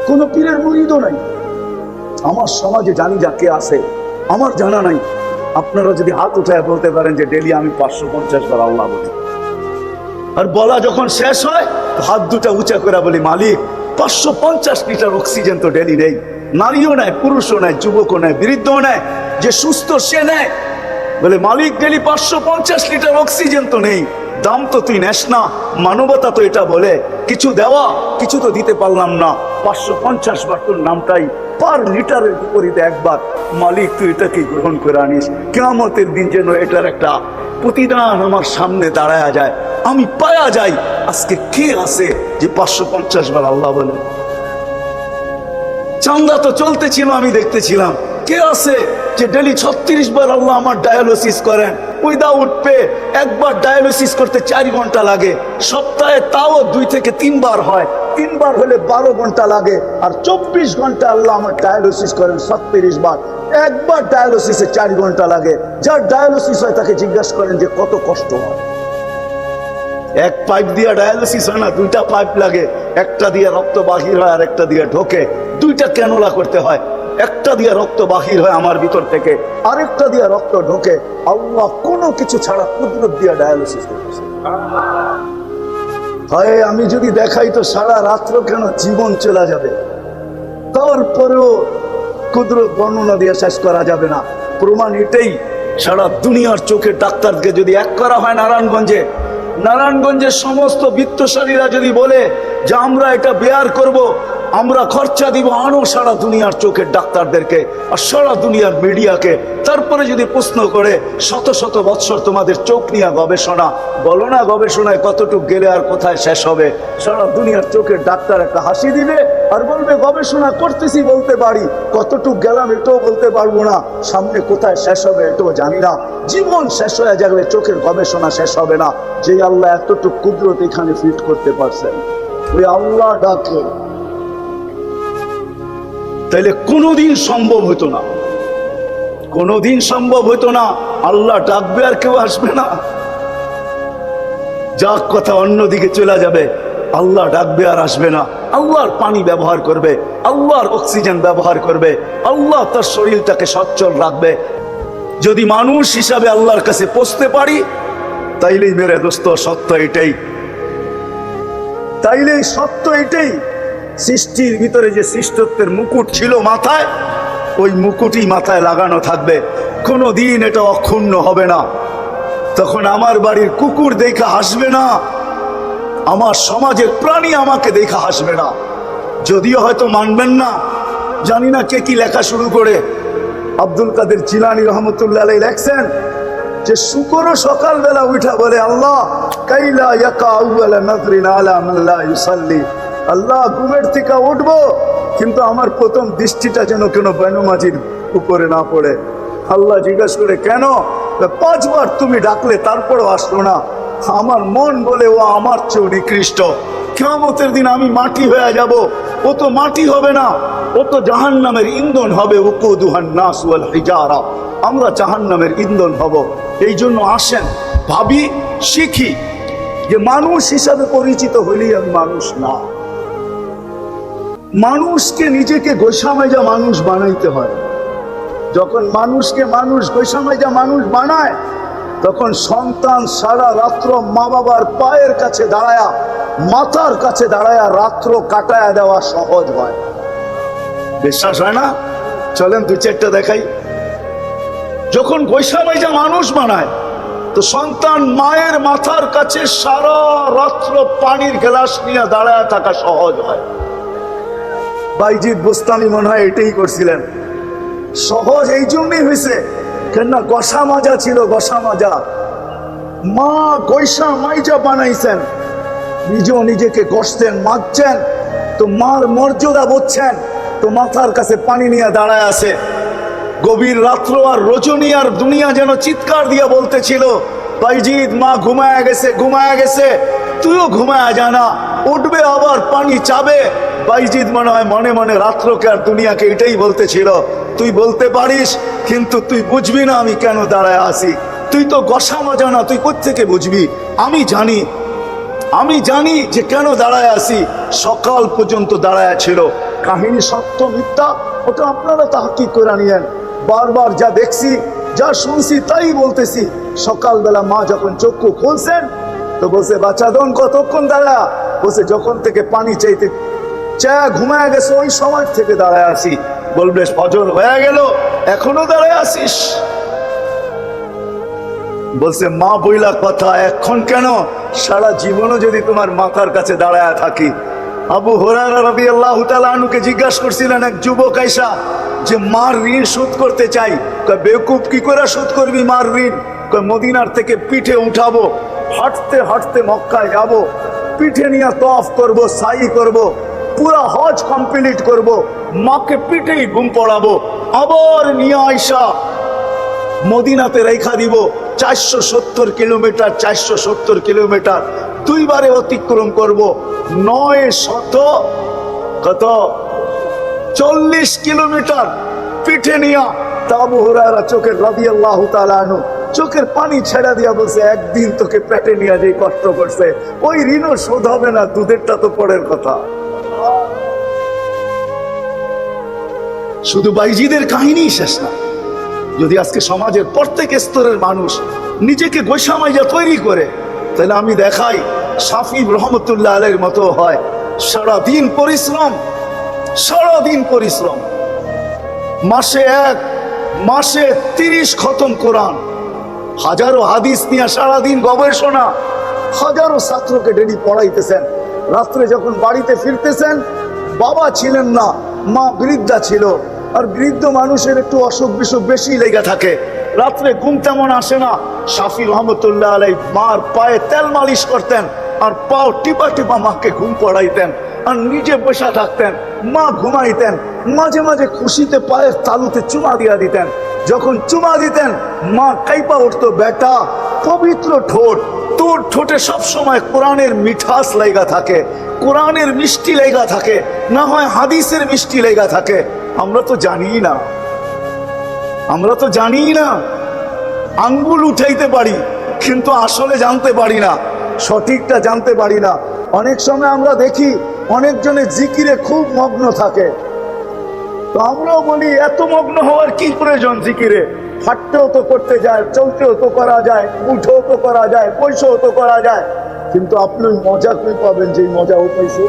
কোনো পীরের মুরিদও নাই। আমার সমাজে জানি যাকে আছে, আমার জানা নাই। আপনারা যদি হাত উঠায় বলতে পারেন যে ডেলি আমি 550 বার আল্লাহ বলি, আর বলা যখন শেষ হয় হাত দুটা উঁচা করে বলি, মালিক 550 লিটার অক্সিজেন তো ডেলি নেই। নারীও নেয়, পুরুষও নেয়, যুবকও নেয়, বৃদ্ধও নেয়, যে সুস্থ সে নেয়। বলে মালিক ডেলি 550 লিটার অক্সিজেন তো নেই, দাম তো তুই নেস না। মানবতা তো এটা বলে, কিছু দেওয়া, কিছু তো দিতে পারলাম না, 550 বার তোর নামটাই পার লিটারের বিপরীতে 1 বার। মালিক তুই এটাকে গ্রহণ করে আনিস, কিয়ামতের দিন যেন এটার একটা প্রতিদান আমার সামনে দাঁড়ায়া যায়, আমি পায়া যাই আজকে কে আছে যে 550 বার আল্লাহ বলে। চান্দা তো চলতেছিল, আমি দেখতেছিলাম কে আছে যে ডেলি 36 বার আল্লাহ আমার ডায়ালিসিস করেন উইদাউট পে। 1 বার ডায়ালিসিস করতে 4 ঘন্টা লাগে, সপ্তাহে তাও 2 থেকে 3 বার হয়, 3 বার হলে 12 ঘন্টা লাগে, আর 24 ঘন্টা আল্লাহ আমার ডায়ালিসিস করেন 36 বার। 1 বার ডায়ালিসিসে 4 ঘন্টা লাগে। যার ডায়ালিসিস হয় তাকে জিজ্ঞাসা করেন যে কত কষ্ট হয়। 1 পাইপ দিয়ে ডায়ালিসিস হয় না, 2টা পাইপ লাগে, একটা দিয়ে রক্ত বাহির হয় আর একটা দিয়ে ঢোকে। 2টা ক্যানুলা করতে হয়, একটা দিয়ে রক্ত বাহির হয় আমার ভিতর থেকে, আরেকটা দিয়ে রক্ত ঢোকে। আল্লাহ কোনো কিছু ছাড়া কুদরত দিয়ে ডায়ালিসিস করতেছে। হয় আমি যদি দেখাই তো সারা রাত্র কেন জীবন চলে যাবে, তারপরেও কুদরত বর্ণনা দিয়ে শেষ করা যাবে না। প্রমাণ এটাই, সারা দুনিয়ার চোখের ডাক্তারকে যদি এক করা হয় নারায়ণগঞ্জের সমস্ত বিত্তশালীরা যদি বলে যে আমরা এটা বেয়ার করব, আমরা খরচা দিব, আনো সারা দুনিয়ার চোখের ডাক্তারদেরকে আর সারা দুনিয়ার মিডিয়াকে, তারপরে যদি প্রশ্ন করে শত শত বৎসর তোমাদের চোখ নিয়ে গবেষণা, বলো না গবেষণায় কতটুকু গেলে আর কোথায় শেষ হবে? সারা দুনিয়ার চোখের ডাক্তার একটা হাসি দিবে আর বলবে গবেষণা করতেছি বলতে পারি, কতটুকু গেলাম এটাও বলতে পারবো না, সামনে কোথায় শেষ হবে এটাও জানি না। জীবন শেষ হয়ে যাবে, চোখের গবেষণা শেষ হবে না। যে আল্লাহ এতটুকু কুদরত এখানে ফিট করতে পারছেন, ওই আল্লাহ ডাকে তাইলে কোনোদিন সম্ভব হতো না, কোনোদিন সম্ভব হতো না। আল্লাহ ডাকবে আর কেউ আসবে না, যাক কথা অন্যদিকে চলে যাবে। আল্লাহ ডাকবে আর আসবে না, আল্লাহর পানি ব্যবহার করবে, আল্লাহর অক্সিজেন ব্যবহার করবে, আল্লাহ তার শরীরটাকে সচ্ছল রাখবে। যদি মানুষ হিসাবে আল্লাহর কাছে পৌঁছতে পারি তাইলেই মেরে দোস্ত সত্য এটাই, তাইলেই সত্য এটাই। সৃষ্টির ভিতরে যে সৃষ্টত্বের মুকুট ছিল মাথায়, ওই মুকুটই মাথায় লাগানো থাকবে, কোনো দিন এটা অক্ষুণ্ণ হবে না। তখন আমার বাড়ির কুকুর দেখা হাসবে না, আমার সমাজের প্রাণী আমাকে দেখা হাসবে না। যদিও হয়তো মানবেন না, জানি না কে কি লেখা শুরু করে। আব্দুল কাদের জিলানী রহমতুল্লাহ আলাইহি লেখছেন যে শুকরও সকালবেলা উঠা বলে আল্লাহ কাইলা ইয়াকা আউয়ালা নাযরিন আলা মান লা ইউসাল্লি, আল্লাহ ঘুমের থেকে উঠবো কিন্তু আমার প্রথম দৃষ্টিটা যেন কোনো বেনমাজির উপরে না পড়ে। আল্লাহ জিজ্ঞাসা করে কেন? 5 বার তুমি ডাকলে তারপরও আসলো না। আমার মন বলে ও আমার চেয়ে নিকৃষ্ট, কিয়ামতের দিন আমি মাটি হয়ে যাব, ও তো মাটি হবে না, ও তো জাহান্নামের ইন্ধন হবে। উকুদুহান নাস ওয়াল হিজারা, আমরা জাহান্নামের ইন্ধন হব। এই জন্য আসেন ভাবি, শিখি যে মানুষ হিসাবে পরিচিত হইলেই আমি মানুষ না। মানুষকে নিজেকে গোসামেজা মানুষ বানাইতে হয়। যখন মানুষকে মানুষ গোসামেজা মানুষ বানায়, তখন সন্তান সারা রাত্র মা বাবার পায়ের কাছে দাঁড়ায়া, মাথার কাছে দাঁড়ায়া রাত্র কাটায়া দেওয়া সহজ হয়। বিশ্বাস হয় না? চলেন 2-4টা দেখাই। যখন গোসামেজা মানুষ বানায় তো সন্তান মায়ের মাথার কাছে সারা রাত্র পানির গ্লাস নিয়ে দাঁড়ায় থাকা সহজ হয়। বাইজিদ বুস্তানি মনে হয় এটাই করছিলেন। সহজ এই জন্যই হয়েছে কেননা গসা মাজা ছিল, গসা মাজা। মা গৈসা মাইজা বানাইছেন, নিজেও নিজেকে গসতেন, মাজছেন, তো মার মর্যাদা বুঝছেন, তো মাথার কাছে পানি নিয়ে দাঁড়ায় আছে। গভীর রাত্র আর রজনী আর দুনিয়া যেন চিৎকার দিয়ে বলতেছিল বাইজিদ মা ঘুমায়া গেছে, ঘুমায়া গেছে, তুইও ঘুমায়া জানা, উঠবে আবার পানি চাবে। বাইজিদ মনে হয় মনে মনে রাত্রকে আর দুনিয়াকে এটাই বলতেছিল, তুই বলতে পারিস কিন্তু তুই বুঝবি না আমি কেন দাঁড়ায় আসি। তুই তো গসা মাজা না, তুই কোত্থেকে বুঝবি? আমি জানি যে কেন দাঁড়ায় আসি। সকাল পর্যন্ত দাঁড়ায় ছিল। কাহিনী সত্য মিথ্যা ওটা আপনারা তাহকিক করে নিয়েন। বারবার যা দেখছি যা শুনছি তাই বলতেছি। সকালবেলা মা যখন চক্ষু খুলছেন তো বলছে বাচ্চাদন কতক্ষণ দাঁড়া? বলছে যখন থেকে পানি চাইতে ঘুমায় গেছে ওই সময় থেকে দাঁড়ায় আসি। বলবে ফজর হয়ে গেল এখনো দাঁড়ায় আসিস? বলছে মা বইলা কথা, এখন কেন, সারা জীবনও যদি তোমার মাথার কাছে দাঁড়ায় থাকি। আবু হুরায়রা রাদিয়াল্লাহু তাআলা আনহুকে জিজ্ঞাসা করছিলেন এক যুবক আইসা যে মার ঋণ শোধ করতে চাই। কয় বেকুব কি করে শোধ করবি মার ঋণ? কয় মদিনার থেকে পিঠে উঠাবো, হাঁটতে হাঁটতে মক্কায় যাব, পিঠে নিয়ে তওয়াফ করব, সাই করব, পুরা হজ কমপ্লিট করব, মাকে পিঠেই ঘুম পড়াবো, আবার নিয়ে আইসা মদিনাতে রেখা দিব। 470 কিলোমিটার, 470 কিলোমিটার 2 বারে অতিক্রম করব। 940 কিলোমিটার পিঠে নিয়া। তা আবু হুরায়রা চোখের রাদিয়াল্লাহু তাআলা আনহু চোখের পানি ছেড়া দিয়া বলছে একদিন তোকে পেটে নিয়ে যে কষ্ট করছে ওই ঋণও শোধ হবে না, দুধেরটা তো পরের কথা। শুধু বাইজিদের কাহিনী শেষ না। যদি আজকে সমাজের প্রত্যেক স্তরের মানুষ নিজেকে গোসামাইজা তৈরি করে, তাহলে আমি দেখাই শাফি রহমতুল্লাহ আলাইহির মতো হয়। সারাদিন পরিশ্রম, মাসে মাসে 30 খতম কোরআন, হাজারো হাদিস নিয়ে সারাদিন গবেষণা, হাজারো ছাত্রকে ডেলি পড়াইতেছেন। রাত্রে যখন বাড়িতে ফিরতেছেন, বাবা ছিলেন না, মা বৃদ্ধা ছিল, আর বৃদ্ধ মানুষের একটু অসুখ বিসুখ বেশি লেগে থাকে, রাত্রে ঘুম তেমন আসে না। শাফি রহমতুল্লাহ আলাই মার পায়ে তেল মালিশ করতেন আর পাও টিপা টিপা মাকে ঘুম পড়াইতেন, আর নিজে বসে থাকতেন, মা ঘুমাইতেন। মাঝে মাঝে খুশিতে পায়ের তালুতে চুমা দিয়া দিতেন। যখন চুমা দিতেন, মা কাইপা উঠতো, বেটা পবিত্র ঠোঁট, তোর ঠোঁটে সবসময় কোরআনের মিঠাস লেগা থাকে, কোরআনের মিষ্টি লেগা থাকে, না হয় হাদিসের মিষ্টি লেগা থাকে। আমরা তো জানি না, আমরা তো জানি না। আঙ্গুল উঠাইতে পারি কিন্তু আসলে জানতে পারি না, সঠিকটা জানতে পারি না। অনেক সময় আমরা দেখি অনেকজনে জিকিরে খুব মগ্ন থাকে, তো আমরাও বলি এত মগ্ন হওয়ার কি প্রয়োজন জিকিরে? হাঁটতেও তো করতে যায়, চলতেও তো করা যায়, উঠেও তো করা যায়, বসেও তো করা যায়, কিন্তু আপনি মজা কই পাবেন যে মজা ও পাইছে?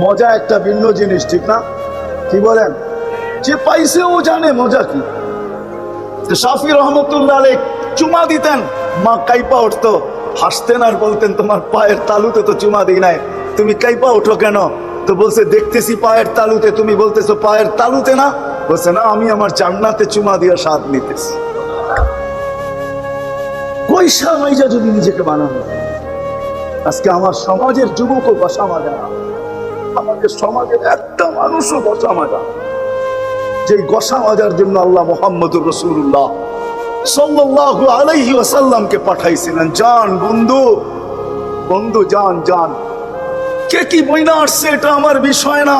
মজা একটা ভিন্ন জিনিস, ঠিক না? কি বলেন? যে পাইছে ও জানে মজা কি। শাফি রহমতুল্লাহ আলাইহ চুমা দিতেন, মা কাইপা উঠতো, হাসতেন আর বলতেন, তোমার পায়ের তালুতে তো চুমা দিই নাই, তুমি কাইপা উঠো কেন? তো বলছে, দেখতেছি পায়ের তালুতে, তুমি বলতেছো পায়ের তালুতে না। বলছে, না, আমি আমার জান্নাতে চুমা দিয়ে স্বাদ নিতেছি। পয়সা মাইজা যদি নিজেকে বানানো, আজকে আমার সমাজের যুবকও বসা মাজা না, আমাদের সমাজের একটা মানুষও বসা মাজা, যে গসা মাজার জন্য আল্লাহ মুহাম্মদুর রাসূলুল্লাহ সাল্লাল্লাহু আলাইহি ওয়াসাল্লামকে পাঠাইছিলেন। জান বন্ধু, বন্ধু জান জান, কে কি বইনা আসছে এটা আমার বিষয় না,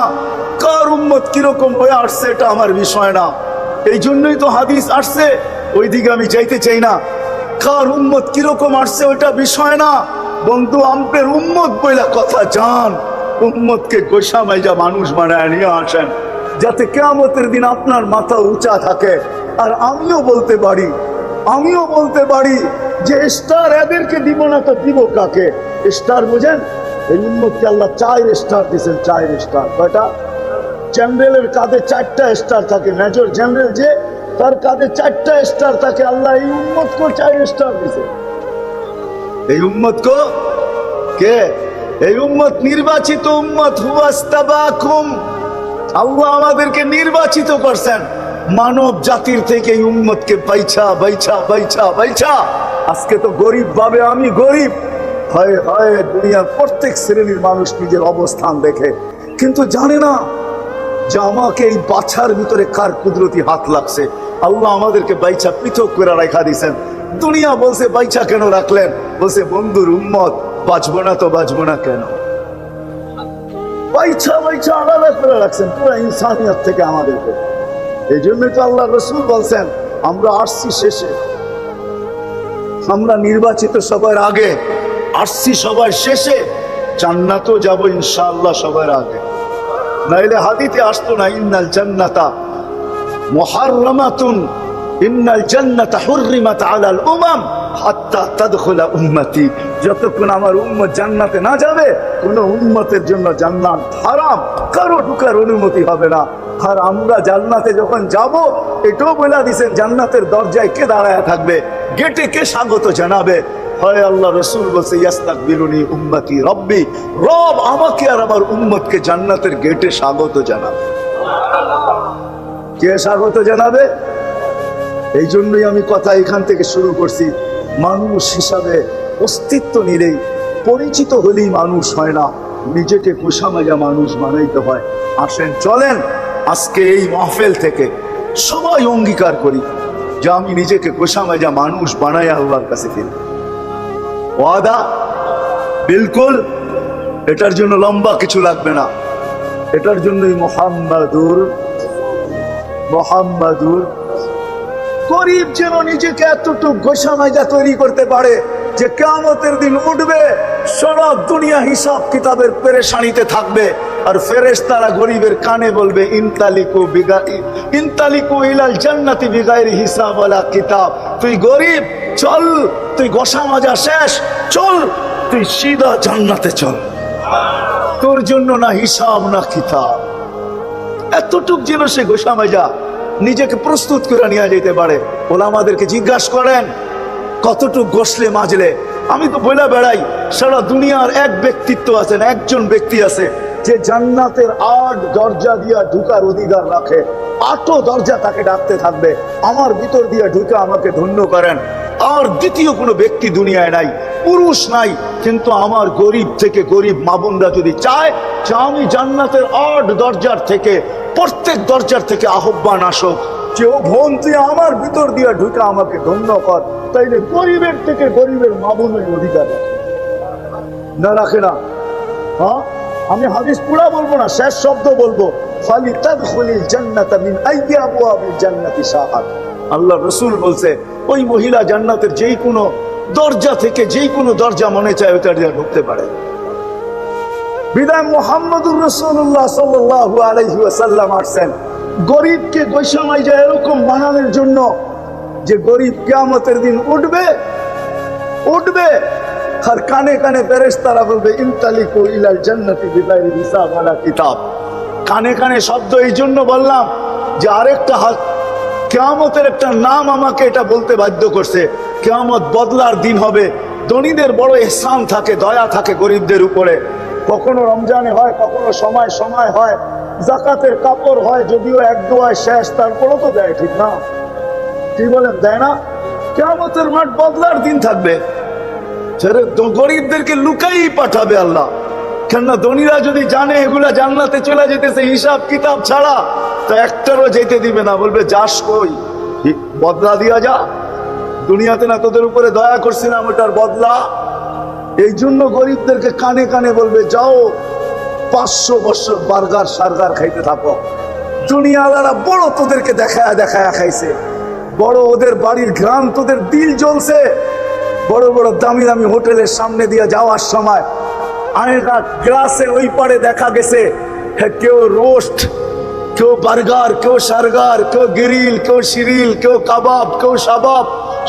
কার উম্মত কিরকম হয়ে আসছে এটা আমার বিষয় না। এই জন্যই তো হাদিস আসছে, ওইদিকে আমি যাইতে চাই না। কার উম্মত কিরকম আসছে ওইটা বিষয় না, বন্ধু আমাদের উম্মত বইলা কথা। জান উম্মতকে গোসা মাইজা মানুষ বানায় নিয়ে আসেন, যাতে কিয়ামতের দিন আপনার মাথা উঁচা থাকে। আর আমিও বলতে পারি যে স্টার এদেরকে দিব না তো দিব কাকে? স্টার বুঝেন? এই উম্মতকে আল্লাহ 4 স্টার দিয়েছেন। 4 স্টার। কয়টা? জেনারেলের কাঁধে 4টা স্টার থাকে, মেজর জেনারেল যে, তার কাঁধে 4টা স্টার থাকে। আল্লাহ এই উম্মতকে 4 স্টার দিয়েছে। এই উম্মতকে কে? এই উম্মত নির্বাচিত উম্মত। হুয়াস্তাবাকুম, আল্লাহ আমাদেরকে নির্বাচিত করছেন মানব জাতির থেকে। এই উম্মতকে বাইছা বাইছা বাইছা বাইছা আজকে তো গরিব ভাবে আমি গরিব, হয় হয় দুনিয়ার প্রত্যেক শ্রেণীর মানুষ নিজের অবস্থান দেখে, কিন্তু জানে না যে আমাকে এই বাছার ভিতরে কার কুদরতি হাত লাগছে। আল্লাহ আমাদেরকে বাইছা পৃথক করে রাখা দিয়েছেন। দুনিয়া বলছে বাইছা কেন রাখলেন? বলছে বন্ধুর উম্মত, বাঁচবো না তো বাঁচবো না কেন? বাইছা বাইছা আলাদা করে রাখছেন পুরো ইনসানিয়ত থেকে আমাদেরকে। এই জন্যই তো আল্লাহ রসুল বলছেন, আমরা আসছি শেষে, আমরা নির্বাচিত সবার আগে, আসছি সবার শেষে, জান্নাতও যাব ইনশাআল্লাহ সবার আগে। নাইলে হাদিতে আসতো না, ইন্নাল জান্নাতা মুহাররামাতুন, ইন্নাল জান্নাতা হুররিমাত আলাল উমাম হাত্তা তাদখুলা উম্মতি। যতক্ষণ আমার উম্মত জান্নাতে না যাবে, কোন উম্মতের জন্য জান্নাত হারাম, কারো ঢুকার অনুমতি হবে না। আর আমরা জান্নাতে যখন যাব, এটাও বলে দিয়েছেন জান্নাতের দরজায় কে দাঁড়ায় থাকবে, গেটে কে স্বাগত জানাবে। হয় আল্লাহ রসুল বলছে, ইয়াস্তাকবিলুনি উম্মতি রব্বি, রব আমাকে আর আমার উম্মতকে জান্নাতের গেটে স্বাগত জানাবে। কে স্বাগত জানাবে? এই জন্যই আমি কথা এখান থেকে শুরু করছি। মানুষ হিসাবে অস্তিত্ব নিলেই, পরিচিত হলেই মানুষ হয় না, নিজেকে গোসামাজা মানুষ বানাইতে হয়। আসেন চলেন আজকে এই মাহফিল থেকে সবাই অঙ্গীকার করি যে আমি নিজেকে গোসামাজা মানুষ বানাই আল্লাহর কাছে ফিরি। ওয়াদা? বিলকুল। এটার জন্য লম্বা কিছু লাগবে না, এটার জন্যই মুহাম্মাদুর গরিব যেন নিজেকে এতটুকু গোসামাজা তৈরি করতে পারে যে কিয়ামতের দিন উঠবে, সারা দুনিয়া হিসাব কিতাবের পেরেশানিতে থাকবে, আর ফেরেশতারা গরিবের কানে বলবে, ইনতালিকু ইলাল জান্নাতি বিগাইরি হিসাব ওয়ালা কিতাব। তুই গরিব, চল, তুই গোসামাজা শেষ, চল, তুই সিধা জান্নাতে চল, তোর জন্য না হিসাব না কিতাব। এতটুক যেন সে গোসামাজা নিজেকে প্রস্তুত করে নিয়ে যেতে পারে। ওলামাদেরকে জিজ্ঞাসা করেন কতটুকু গোসলে মাজলে। আমি তো বলে বেড়াই সারা দুনিয়ার এক ব্যক্তিত্ব আছেন, একজন ব্যক্তি আছে যে জান্নাতের 8 দরজা দিয়া ঢুকার অধিকার রাখে। 8 দরজা তাকে ডাকতে থাকবে, আমার ভিতর দিয়ে ঢুকে আমাকে ধন্য করেন। আর দ্বিতীয় কোনো ব্যক্তি দুনিয়ায় নাই, পুরুষ নাই, কিন্তু আমার গরিব থেকে গরিব মা বোনরা যদি চায় যে আমি জান্নাতের 8 দরজার থেকে প্রত্যেক দরজার থেকে আহ্বান আসুক, যে ও বোন তুই আমার ভিতর দিয়ে ঢুকে আমাকে ধন্য কর, তাইলে গরিবের থেকে গরিবের মা বোনের অধিকার রাখে না, রাখে না? হ্যাঁ, আমি হাদিস পুরা বলবো না, শেষ শব্দ বলবো, ফালি তাদখুলিল জান্নাতা মিন আইয়ি আবওয়াবিল জান্নাতি শাআত। আল্লাহ রাসূল বলছে ওই মহিলা জান্নাতের যেই কোনো দরজা থেকে যেই কোনো দরজা মনে চায় ওইটা দিয়ে ঢুকতে পারে। বিদায় মুহাম্মদুর রাসূলুল্লাহ সাল্লাল্লাহু আলাইহি ওয়াসাল্লাম আসছেন গরিবকে বৈষম্য যায় এরকম বানানোর জন্য যে গরিব কিয়ামতের দিন উঠবে আর কানে কানে ফেরেশতারা বলবে ইনতালিকু ইলাল জান্নাতি বিগাইরি হিসাব ওয়ালা কিতাব। কানে কানে শব্দ এই জন্য বললাম যে আরেকটা কিয়ামতের একটা নাম আমাকে এটা বলতে বাধ্য করছে। কিয়ামত বদলার দিন হবে, ধনীদের বড় ইহসান থাকে, দয়া থাকে গরিবদের উপরে। কখনো রমজানে হয়, কখনো সময় সময় হয়, যাকাতের কাপড় হয়, যদিও এক দোয়ায় শেষ, তারপরও তো দেয়, ঠিক না? কি বলেন, দেয় না? কিয়ামতের মাঠ বদলার দিন থাকবে, গরিবদেরকে লুকাই পাঠাবে আল্লাহ। কেননা ধনীরা যদি জানে এগুলা জান্নাতে চলে যেতেছে হিসাব কিতাব ছাড়া, তো একটারও যেতে দিবে না, বলবে যাস কই, বদলা দিয়া যা, দুনিয়াতে না তোদের উপরে দয়া করছিলাম ওটার বদলা। এই জন্য গরিবদেরকে কানে কানে বলবে যাও 500 বছর বার্গার সার্গার খাইতে থাকো। দুনিয়াওয়ালারা বড় তোদেরকে দেখায়া দেখায়া খাইছে, বড় ওদের বাড়ির ঘ্রাণ তোদের দিল জ্বলছে। বড় বড় দামি দামি হোটেলের সামনে দিয়ে যাওয়ার সময় আয়নার গ্লাসের ওই পারে দেখা গেছে কেউ রোস্ট, কেউ বার্গার, কেউ সার্গার, কেউ গ্রিল, কেউ শিরিল, কেউ কাবাব, কেউ সাবাব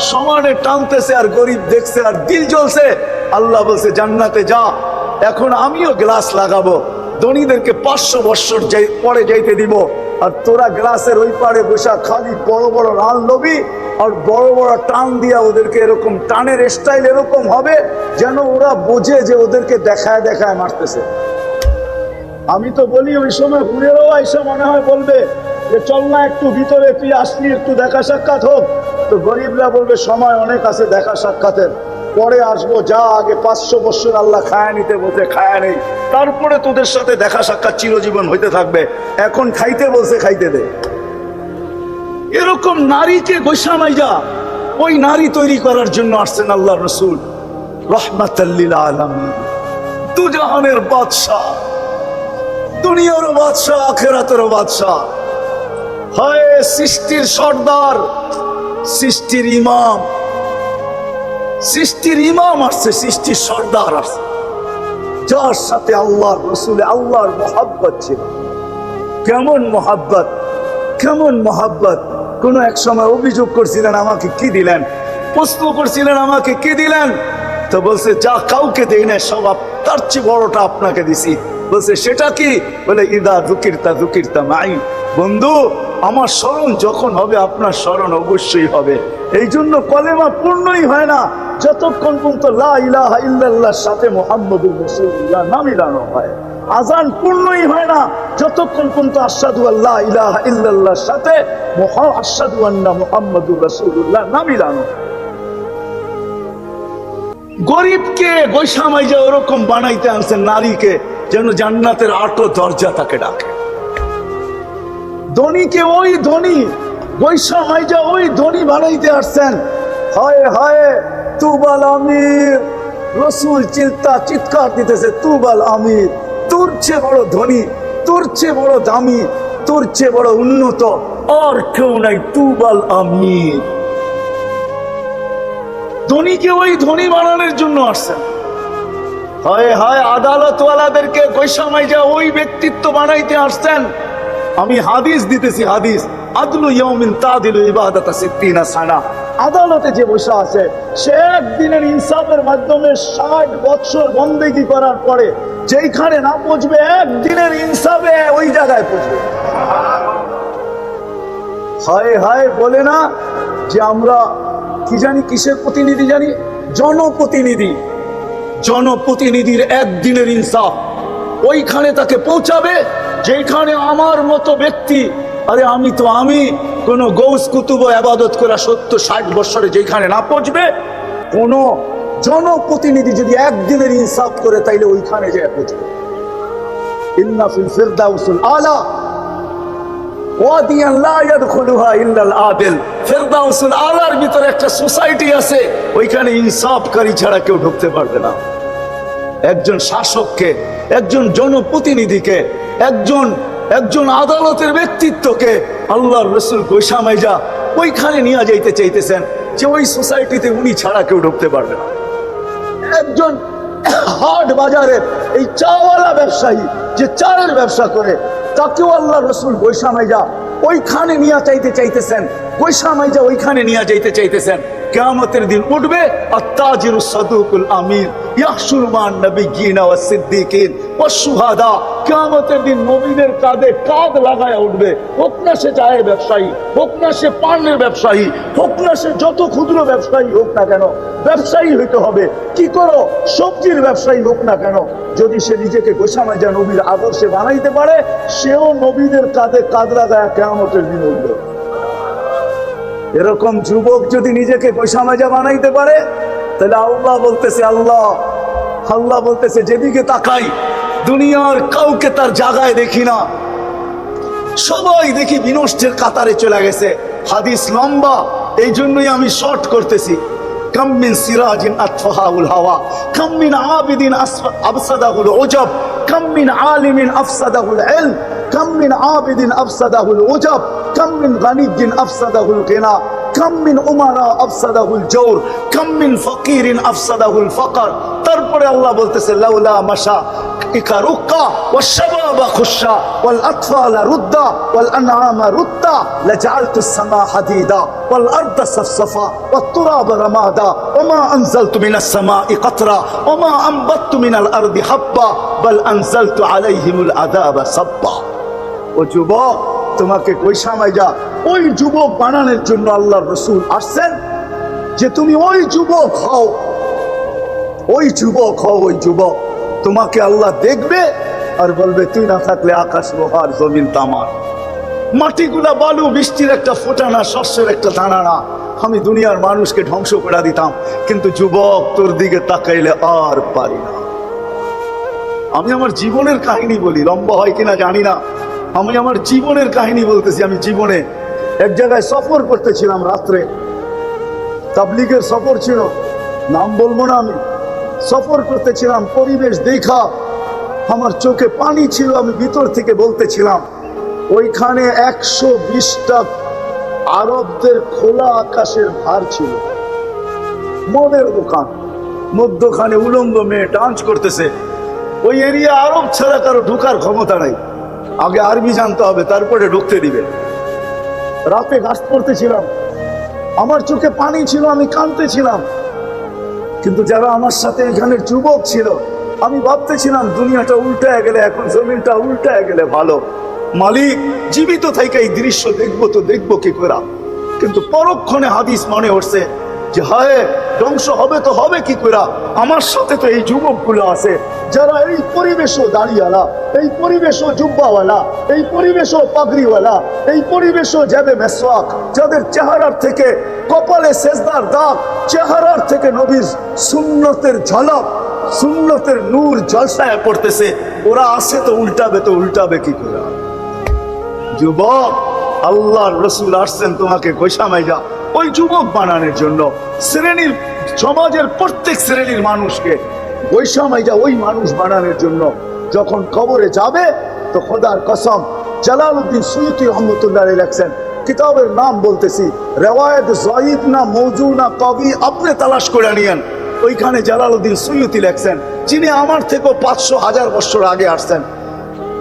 সমানে টানতেছে, আর গরিব দেখছে আর দিল জ্বলছে। আল্লাহ বলছে জান্নাতে যা, এখন আমিও গ্লাস লাগাবো, ধনীদেরকে 500 বছর পরে যাইতে দিব, আর তোরা গ্লাসের ওই পারে বসা খালি বড় বড় রান লবি, আর বড় বড় টান দিয়া ওদেরকে এরকম টানের স্টাইল এরকম হবে যেন ওরা বোঝে যে ওদেরকে দেখায় দেখায় মারতেছে। আমি তো বলি ওই সময় হুড়েরও এসে মনে হয় বলবে যে চল না একটু ভিতরে, তুই আসলি একটু দেখা সাক্ষাৎ হোক। তো গরিবরা বলবে সময় অনেক আছে দেখা সাক্ষাতের, পরে আসবো, যা আগে 500 বছর আল্লাহ খায়া নিতে বলছে খায়া নেই, তারপরে তোদের সাথে দেখা সাক্ষাৎ চিরজীবন হইতে থাকবে, এখন খাইতে বলছে খাইতে দে। এরকম নারীকে বৈষামাইয়া ওই নারী তৈরি করার জন্য আসছেন আল্লাহ রাসূল রাহমাতাল লিল আলামিন, দুজাহানের বাদশা, দুনিয়ারও বাদশা, আখিরাতেরও বাদশা, হয় সৃষ্টির সর্দার, সৃষ্টির ইমাম। সৃষ্টির ইমাম আসছে, সৃষ্টির সর্দার আসছে, যার সাথে আল্লাহর রাসূলে আল্লাহর মহব্বত ছিল। কেমন মহব্বত, কেমন মহব্বত! কোন এক সময় অভিযোগ করছিলেন আমাকে কি দিলেন, প্রশ্ন করছিলেন আমাকে কি দিলেন, তো বলছে যা কাউকে দেই না, সব তার চেয়ে বড়টা আপনাকে দিছি। বলছে সেটা কি? বলে ইদা যুকিরতা মাই। বন্ধু, আমার স্মরণ যখন হবে আপনার স্মরণ অবশ্যই হবে। এই জন্য কলেমা পূর্ণই হয় না যতক্ষণ পর্যন্ত লা ইলাহা ইল্লাল্লাহর সাথে মুহাম্মাদুর রাসূলুল্লাহ না মিলানো হয়। আজান পূর্ণই হয় না যতক্ষণ পর্যন্ত আশহাদু আল্লা ইলাহা ইল্লাল্লাহর সাথে আশহাদু আন্না মুহাম্মাদুর রাসূলুল্লাহ না মিলানো। গরিবকে বৈষামাইয়া ওরকম বানাইতে আনছেন নারীকে যেন জান্নাতের 8 দরজা তাকে ডাকে। ধনীকে ওই ধনী বৈষামাইয়া ওই ধনী বানাইতে আসছেন। হায় হায় তুবাল আমির, রাসূল চিৎকার দিতেছে তুবাল আমির, তোর চেয়ে বড় ধনী, তোর চেয়ে বড় দামি, তোর চেয়ে বড় উন্নত আর কেউ নাই, তুবাল আমির। ধনীকে ওই ধনী বানানোর জন্য আসছেন। হায় হায় আদালতওয়ালাদেরকে বৈষামাইয়া ওই ব্যক্তিত্ব বানাইতে আসছেন। আমি হাদিস দিতেছি, হাদিস আদলু ইয়াউমিন তাদিলু ইবাদাতা 60 সানা। আদালতে যে বসে আছে সে একদিনের ইনসাফের মাধ্যমে 60 বছর বন্দেগী করার পরে যেইখানে না পৌঁছবে একদিনের ইনসাফে ওই জায়গায় পৌঁছবে। হায় হায় বলে না যে আমরা কি জানি কিসের প্রতিনিধি জানি, জনপ্রতিনিধি। জনপ্রতিনিধির একদিনের ইনসাফ ওইখানে তাকে পৌঁছাবে যেখানে আমার মতো ব্যক্তি, আরে আমি কোন গৌস কুতুব আবাদত করা 70-60 বছরে যেখানে না পৌঁছবে, কোন জনপ্রতিনিধি যদি একদিনের ইনসাফ করে তাইলে ওইখানে যে পৌঁছবে। ইন্না ফিল ফিরদাউসুল আলা ওয়াদিয়ান লা ইয়াদখুলুহা ইল্লাল আদিল। ফিরদাউসুল আলার ভিতরে একটা সোসাইটি আছে, ওইখানে ইনসাফকারী ছাড়া কেউ ঢুকতে পারবে না। একজন শাসককে, একজন জনপ্রতিনিধিকে, একজন আদালতের ব্যক্তিত্বকে আল্লাহর রাসূল গোসামাইজা ওইখানে নিয়ে যাইতে চাইতেছেন যে ওই সোসাইটিতে উনি ছাড়া কেউ ঢুকতে পারবে না। একজন হাট বাজারের এই চাওয়ালা ব্যবসায়ী যে চায়ের ব্যবসা করে, তাকেও আল্লাহর রাসূল গোসামাইজা ওইখানে নিয়ে চাইতেছেন, গোসামাইজা ওইখানে নিয়ে চাইতেছেন। কিয়ামতের দিন উঠবে আত-তাজিরুস সাদুকুল আমিন ইয়াহশুরু মান নাবিয়্যিনা ওয়াস সিদ্দিকিন ওয়াস শুহাদা। কিয়ামতের দিন নবীদের কাঁধে কাঁধ লাগায়া উঠবে, হোক না সে চায়ের ব্যবসায়ী, হোক না সে পানের ব্যবসায়ী, হোক না সে যত ক্ষুদ্র ব্যবসায়ী হোক না কেন, ব্যবসায়ী হইতে হবে। কি করো, সবজির ব্যবসায়ী হোক না কেন, যদি সে নিজেকে গোসামাইজা নবীর আদর্শে বানাইতে পারে, সেও নবীদের কাঁধে কাঁধ লাগায়া কিয়ামতের দিন উঠবে। এরকম যুবক যদি নিজেকে গোসামাইজা বানাইতে পারে, তাহলে আল্লাহ বলতেছে যেদিকে তাকাই দুনিয়ার কাউকে তার জায়গায় দেখি না, সবাই দেখি বিনষ্টের কাতারে চলে গেছে। হাদিস লম্বা, এই জন্যই আমি শর্ট করতেছি। কাম মিন সিরাজিন আতফাহাউল হাওয়া, কাম মিন আবিদিন আফসাদাহুল উজাব, কাম মিন আলিমিন আফসাদাহুল ইলম, কাম মিন আবিদিন আফসাদাহুল উজাব, কাম মিন গানিয়্যিন আফসাদাহুল গিনা, কাম মিন উমারা আফসাদাহুল জওর, কাম মিন ফকিরিন আফসাদাহুল ফাকর। তারপরে আল্লাহ বলতেছে লাউলা মাশা ইকারুকা ওয়াশবাবা খুশা ওয়াল আতফালা রুদ্দা ওয়াল আনআমা রুদ্দা লাজআলতুস সামা হাদিদা ওয়াল আরদা সাফসাফা ওয়াত তুরাবা রামাদা ওমা আনজালতু মিনাস সামাই কাতরা ওমা আমবাততু মিনাল আরদি হাব্বা বাল আনজালতু আলাইহিমুল আযাবা সাব্বা। ও যুবক, তোমাকে গোসামাইজা ওই যুবক বানানোর জন্য আল্লাহর রাসূল আসছেন, যে তুমি ওই যুবক হও, ওই যুবক। তোমাকে আল্লাহ দেখবে আর বলবে তুই না থাকলে আকাশ লোহার, জমিন তামার, মাটিগুলা বালু, বৃষ্টির একটা ফোঁটা না, শস্যের একটা দানা না, আমি দুনিয়ার মানুষকে ধ্বংস করে দিতাম, কিন্তু যুবক তোর দিকে তাকাইলে আর পারি না। আমি আমার জীবনের কাহিনী বলি, লম্বা হয় কিনা জানি না, আমি আমার জীবনের কাহিনী বলতেছি। আমি জীবনে এক জায়গায় সফর করতেছিলাম, রাত্রে তাবলীগের সফর ছিল, নাম বলবো না। আমি সফর করতেছিলাম, পরিবেশ দেখা আমার চোখে পানি ছিল, আমি ভিতর থেকে বলতেছিলাম, ওইখানে 120টা আরবদের খোলা আকাশের ভার ছিল, মদের দোকান, মধ্যখানে উলঙ্গ মেয়ে ডান্স করতেছে। ওই এরিয়া আরব ছাড়া কারো ঢোকার ক্ষমতা নাই, আগে আরবি জানতে হবে তারপরে ঢুকতে দিবে। রাতে গাছ পড়তেছিলাম, আমার চোখে পানি ছিল, আমি কাঁদতেছিলাম, কিন্তু যারা আমার সাথে এখানের যুবক ছিল, আমি ভাবতেছিলাম দুনিয়াটা উল্টায় গেলে, এখন জমিনটা উল্টায় গেলে ভালো। মালিক জীবিত থেকে এই দৃশ্য দেখবো তো দেখবো কি করে, কিন্তু পরক্ষণে হাদিস মনে উঠছে যে হায় ধ্বংস হবে তো হবে কি করে। আমার সাথে তো এই যুবকগুলো আছে যারা এই পরিবেশও দাঁড়িয়ালা, এই পরিবেশও জুব্বাওয়ালা, এই পরিবেশও পাগড়িওয়ালা, এই পরিবেশও যাবে মেসওয়াক, যাদের চেহারার থেকে কপালে সেজদার দাগ, চেহারার থেকে নবীর সুন্নতের ঝলক, সুন্নতের নূর জলসায় পড়তেছে। ওরা আসে তো উল্টাবে কি করে। যুবক, আল্লাহর রাসূল আসছেন তোমাকে গোসামাইজা ওই যুবক বানানোর জন্য, শ্রেণীর সমাজের প্রত্যেক শ্রেণীর মানুষকে গোসামাইজা ওই মানুষ বানানোর জন্য। যখন কবরে যাবে তো খোদার কসম, জালালউদ্দিন সুয়ুতী রহমতুল্লাহ আলাইহি লেখছেন, কিতাবের নাম বলতেছি, রেওয়ায়েত যায়িফ না মওযু না কবি, আপনি তালাশ করে নিয়েন। ওইখানে জালালউদ্দিন সুয়ুতী লেখছেন, যিনি আমার থেকে 500,000 বছর আগে আসছেন,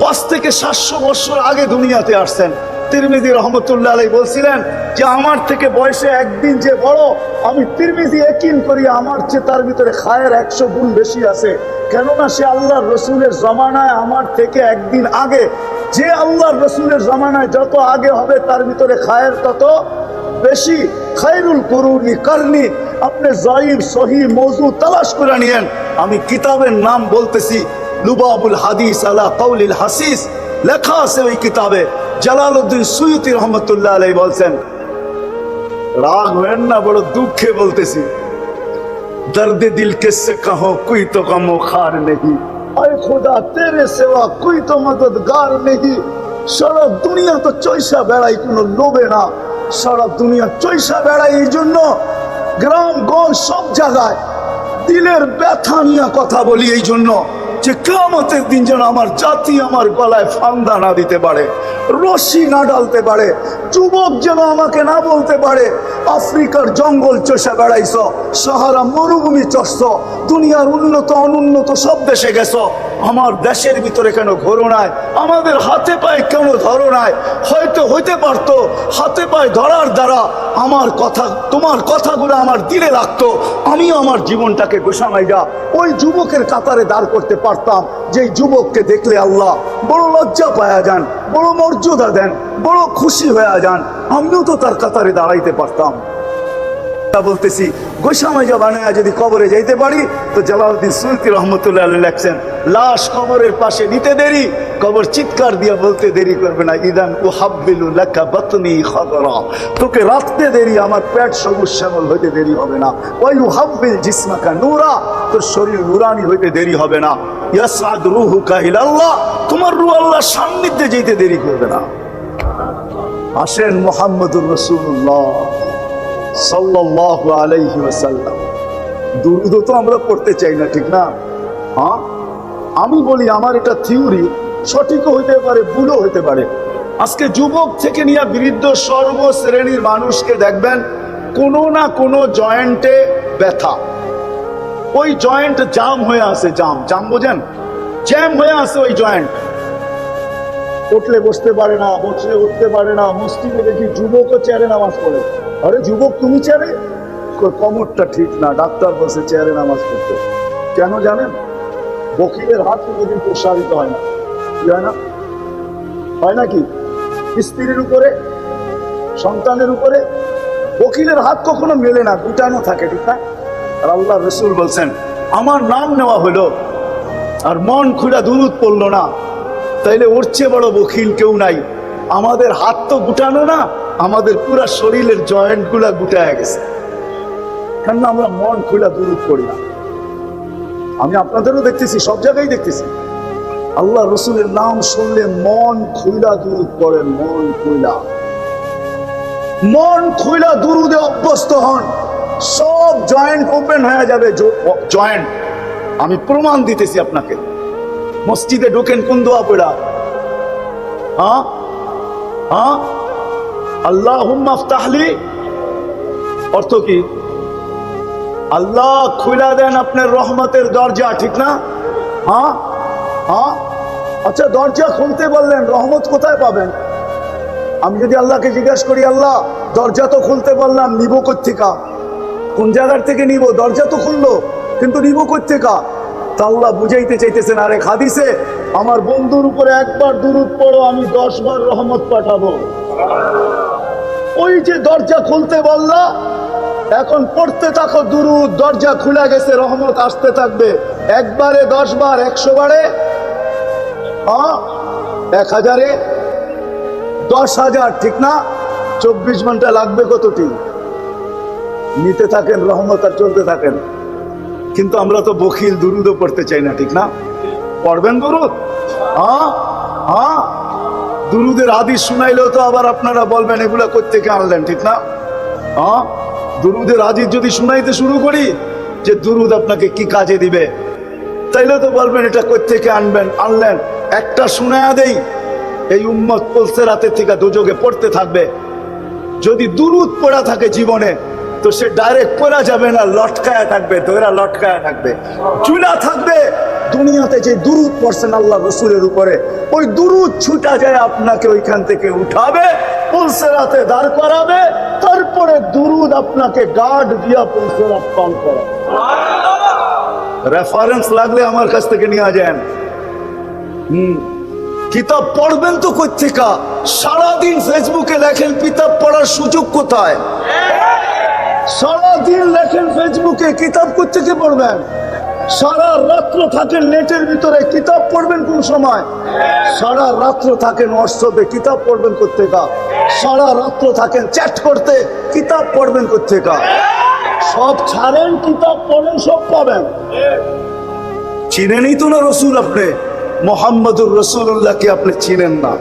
5 থেকে 700 বছর আগে দুনিয়াতে আসছেন। তিরমিজি রহমতুল্লাহ আলাইহি বলছিলেন যে আমার থেকে বয়সে একদিন যে বড়, আমি তিরমিজি ইয়াকিন করি আমার চেয়ে তার ভিতরে খায়ের 100 গুণ বেশি আছে, কেননা সে আল্লাহর রসুলের জমানায় আমার থেকে একদিন আগে যে আল্লাহর রসুলের জামানায় যত আগে হবে তার ভিতরে খায়ের তত বেশি। খায়রুল কুরুনি কারনি। আপনি যায়িব সহি মওযু তালাশ করে নিয়েন। আমি কিতাবের নাম বলতেছি, লুবাবুল হাদিস আলা কাউলিল হাসিস, লেখা আছে ওই কিতাবে। জালালউদ্দিন সুয়ুতি রহমতুল্লাহ আলাইহি বলছেন, রাগ হয়েন না, বড় দুঃখে বলতেছি, दर्द दिल किससे कहो कोई तो गमो खार नहीं, आए खुदा तेरे सिवा कोई तो मददगार नहीं। সারা দুনিয়া তো চৈসা বেড়াই কোনো লোভে না, সারা দুনিয়া চৈসা বেড়াই এই জন্য গ্রাম গঞ্জ সব জায়গায় দিলের ব্যথা নিয়ে কথা বলি, এই জন্য যে কিয়ামতের দিন যেন আমার জাতি আমার গলায় ফান্দা না দিতে পারে, রশি না ডালতে পারে, যুবক যেন আমাকে না বলতে পারে আফ্রিকার জঙ্গল চষে বেড়াইছ, সাহারা মরুভূমি চষছ, দুনিয়ার উন্নত অনুন্নত সব দেশে গেছ, আমার দেশের ভিতরে কেন ঘোরো নাই, আমাদের হাতে পায়ে কেন ধরো নাই। হয়তো হইতে পারতো হাতে পায়ে ধরার দ্বারা আমার কথা, তোমার কথাগুলো আমার দিলে রাখতো, আমিও আমার জীবনটাকে গোসামাইয়া ওই যুবকের কাতারে দাঁড় করতে পারতাম, যেই যুবককে দেখলে আল্লাহ বড় লজ্জা পায়া যান, বড় মর্যাদা দেন, বড় খুশি হয়ে যান, আমিও তো তার কাতারে দাঁড়াইতে পারতাম। বলতেছি গোসামাইয়া বানায়া যদি কবরে যাইতে পারি, তো জালালউদ্দিন সুয়ুতি রহমতুল্লাহ আলাইহি লেখছেন, লাশ কবরের পাশে নিতে দেরি, কবর চিৎকার দিয়া বলতে দেরি করবে না, ইদান উহাব্বিলু লাকা বাতনি খাদরা, তোকে রাখতে দেরি, আমার পেট সবুজ শ্যামল হইতে দেরি হবে না, ওয়া ইউহাব্বিল জিসমাকা নূরা, তোর শরীর নুরানি হইতে দেরি হবে না, ইয়াসআদ রূহুকা ইলাল্লাহ, তোমার রূহ আল্লাহর সান্নিধ্যে যেতে দেরি করবে না। আসেন মুহাম্মদুর রাসূলুল্লাহ সাল্লাল্লাহু আলাইহি ওয়াসাল্লাম, দুরূদ তো আমরা পড়তে চাই না, ঠিক না? হ্যাঁ, আমি বলি আমার এটা থিওরি, সঠিকও হইতে পারে ভুলও হইতে পারে। আজকে যুবক থেকে নিয়ে বৃদ্ধ সর্বশ্রেণীর মানুষকে দেখবেন কোনো না কোনো জয়েন্টে ব্যথা, ওই জয়েন্ট জাম হয়ে আছে, জাম বোঝেন, জ্যাম হয়ে আছে ওই জয়েন্ট, উঠলে বসতে পারে না, বসলে উঠতে পারে না। মসজিদে দেখি যুবকও চেয়ারে নামাজ পড়ে, আরে যুবক তুমি চেয়ারে, কোমরটা ঠিক না, ডাক্তার বসে চেয়ারে নামাজ পড়তে, কেন জানেন? বকিলের হাত কোনোদিন প্রসারিত হয় না, কি হয় না? হয় নাকি? স্ত্রীর উপরে, সন্তানের উপরে বকিলের হাত কখনো মেলে না, গুটানো থাকে, ঠিক না? আর আল্লাহ রসুল বলছেন, আমার নাম নেওয়া হলো আর মন খুঁড়া দুরূদ পড়লো না, তাইলে ওর চেয়ে বড় বকিল কেউ নাই। আমাদের হাত তো গুটানো না, আমাদের পুরা শরীরের জয়েন্ট গুলা গুটায় গেছে, কেন আমরা মন খুঁড়া দুরূদ পড়ি না। আমি আপনাদেরও দেখতেছি, সব জায়গায় দেখতেছি, আল্লাহ রসুলের নাম শুনলে মন খুইলা দুরূদ পড়েন, মন খুইলা দুরূদে অভ্যস্ত হন, সব জয়েন্ট ওপেন হয়ে যাবে। জয়েন্ট আমি প্রমাণ দিতেছি আপনাকে। মসজিদে ঢোকেন কোন দোয়া পড়া? হ্যাঁ হ্যাঁ, আল্লাহুম্মা আফতাহলি, অর্থ কি? আল্লাহ খুলে দেন আপনার রহমতের দরজা, ঠিক না? হ্যাঁ হ্যাঁ, আচ্ছা দরজা খুলতে বললেন, রহমত কোথায় পাবেন? আমি যদি আল্লাহকে জিজ্ঞাসা করি, আল্লাহ দরজা তো খুলতে বললাম, নিব কোত্থেকা? কোন জায়গার থেকে নিব? দরজা তো খুললো, কিন্তু নিব কোত্থেকা? তা আল্লাহ বুঝাইতে চাইতেছেন, আরে হাদিসে আমার বন্ধুর উপরে একবার দুরূদ পড়ো, আমি 10 বার রহমত পাঠাবো। ওই যে দরজা খুলতে বললা, এখন পড়তে থাকো দুরূদ, দরজা খুলে গেছে, রহমত আসতে থাকবে। একবারে 10 বার, 100 বারে, 1000-এ 10,000, ঠিক না? 24 ঘন্টা লাগবে কতটি? নিতে থাকেন রহমত আর চলতে থাকেন। কিন্তু আমরা তো বখিল, দুরূদও পড়তে চাই না, ঠিক না? পড়বেন দুরূদ? হ্যাঁ হ্যাঁ, দুরূদের হাদিস শুনাইলেও তো আবার আপনারা বলবেন এগুলা কোত্থেকে আনলেন, ঠিক না? হ্যাঁ, দুরূদের হাদিস যদি শুনাইতে শুরু করি যে দুরূদ আপনাকে কি কাজে দিবে, তাইলে তো বলবেন এটা কোত্থেকে আনলেন। একটা শুনায়া দেই, এই উম্মত পলসে রাতের থেকে দোজগে পড়তে থাকবে। যদি দুরূদ পড়া থাকে জীবনে, তো সে ডাইরেক্ট পড়া যাবে না, লটকায়া থাকবে, দৈরা লটকায়া থাকবে, চুলা থাকবে। দুনিয়াতে যে দুরূদ পড়ছেন আল্লাহ রসুলের উপরে, ওই দুরূদ ছুটা যায় আপনাকে ওইখান থেকে উঠাবে, পলসে রাতে দাঁড় করাবে, তারপরে দুরূদ আপনাকে গার্ড দিয়া পলসে রাত পান করাবে। রেফারেন্স লাগলে আমার কাছ থেকে নিয়ে যান। কিতাব পড়বেন তো কোত্থেকা? সারাদিন ফেসবুকে লেখেন, কিতাব পড়ার সুযোগ কোথায়? সারাদিন লেখেন ফেসবুকে, কিতাব কোত্থেকে পড়বেন? সারা রাত্র থাকেন নেটের ভিতরে, কিতাব পড়বেন কোন সময়? সারা রাত্র থাকেন হোয়াটসঅ্যাপে, কিতাব পড়বেন কোত্থেকা? সারা রাত্র থাকেন চ্যাট করতে, কিতাব পড়বেন কোত্থেকা? সব ছাড়েন, কিতাব পড়েন, সব পাবেন। চিনেনই তো না রসুল, আপনি মোহাম্মদুর রসুল্লাহকে আপনি চিনেন না।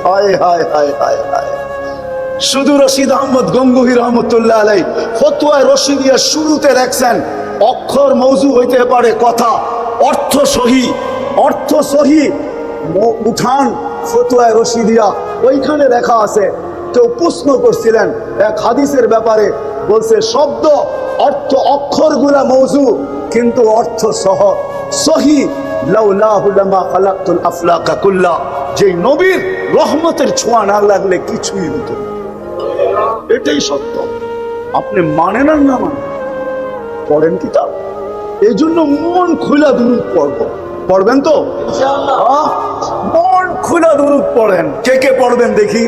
হায় হায় হায় হায় হায়। শুধু রশিদ আহমদ গঙ্গোহী রহমতুল্লাহ আলাইহি ফতোয়ায়ে রশিদিয়া শুরুতে লেখছেন, অক্ষর মৌজু হইতে পারে কথা, অর্থ সহি, অর্থ সহি উঠান ফতোয়ায়ে রশিদিয়া। ওইখানে লেখা আছে, কেউ প্রশ্ন করছিলেন এক হাদিসের ব্যাপারে, বলছে শব্দ অর্থ অক্ষরগুলা মৌজু কিন্তু অর্থ সহ সহি। লাউলাহু লামা খালাকতুল আফলাকা কুল্লা, যেই নবীর রহমতের ছোঁয়া না লাগলে কিছুই হতো না। এটাই সত্য। আপনি মানেন আর না মানেন, পড়েন কিতাব। এই জন্য মন খোলা দুরূদ পড়বেন তো মন খোলা দুরূদ পড়েন। কে কে পড়বেন দেখি?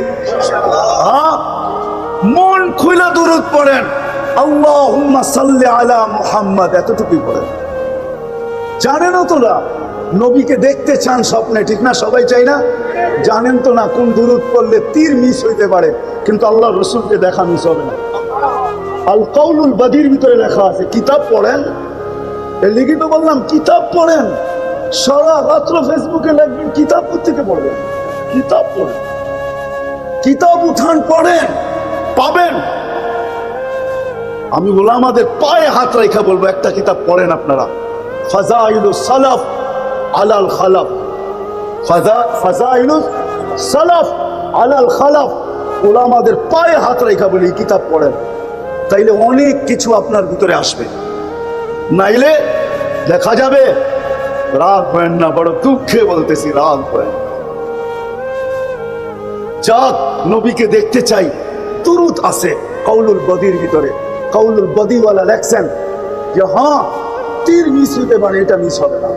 মন খোলা দুরূদ পড়েন। আল্লাহুম্মা সাল্লি আলা মুহাম্মাদ, এতটুকুই পড়েন। জানেন তো না নবীকে দেখতে চান স্বপ্নে, ঠিক না? সবাই চাই না? জানেন তো না কোন দুরূদ পড়লে তীর মিস হইতে পারে, কিন্তু আল্লাহ রসুলকে দেখা মিস হবে না। আল কাউলুল বাদীর ভিতরে লেখা আছে, কিতাব পড়েন। এর লিখিত বললাম কিতাব পড়েন। সারা রাত্র ফেসবুকে লিখবেন, কিতাব থেকে পড়বেন। কিতাব পড়েন, কিতাব উঠান, পড়েন, পাবেন। আমি ওলামাদের পায়ে হাত রেখা বলবো, একটা কিতাব পড়েন আপনারা, ফাজাইলুস সালাফ আলাল খালাফ। ফাজাইলুস সালাফ আলাল খালাফ। ওলামাদের পায়ে হাত রেখা বলি, কিতাব পড়েন, তাইলে অনেক কিছু আপনার ভিতরে আসবে। নাইলে দেখা যাবে, রাগ হয় না, বড় দুঃখে বলতেছি, রাগ হয়। যাক, নবীকে দেখতে চাই, দুরূদ আছে কাউলুল বদির ভিতরে। কাউলুল বদিওয়ালা লেখছেন যে হ্যাঁ, তীর মিস হতে পারে, এটা মিস হবে না।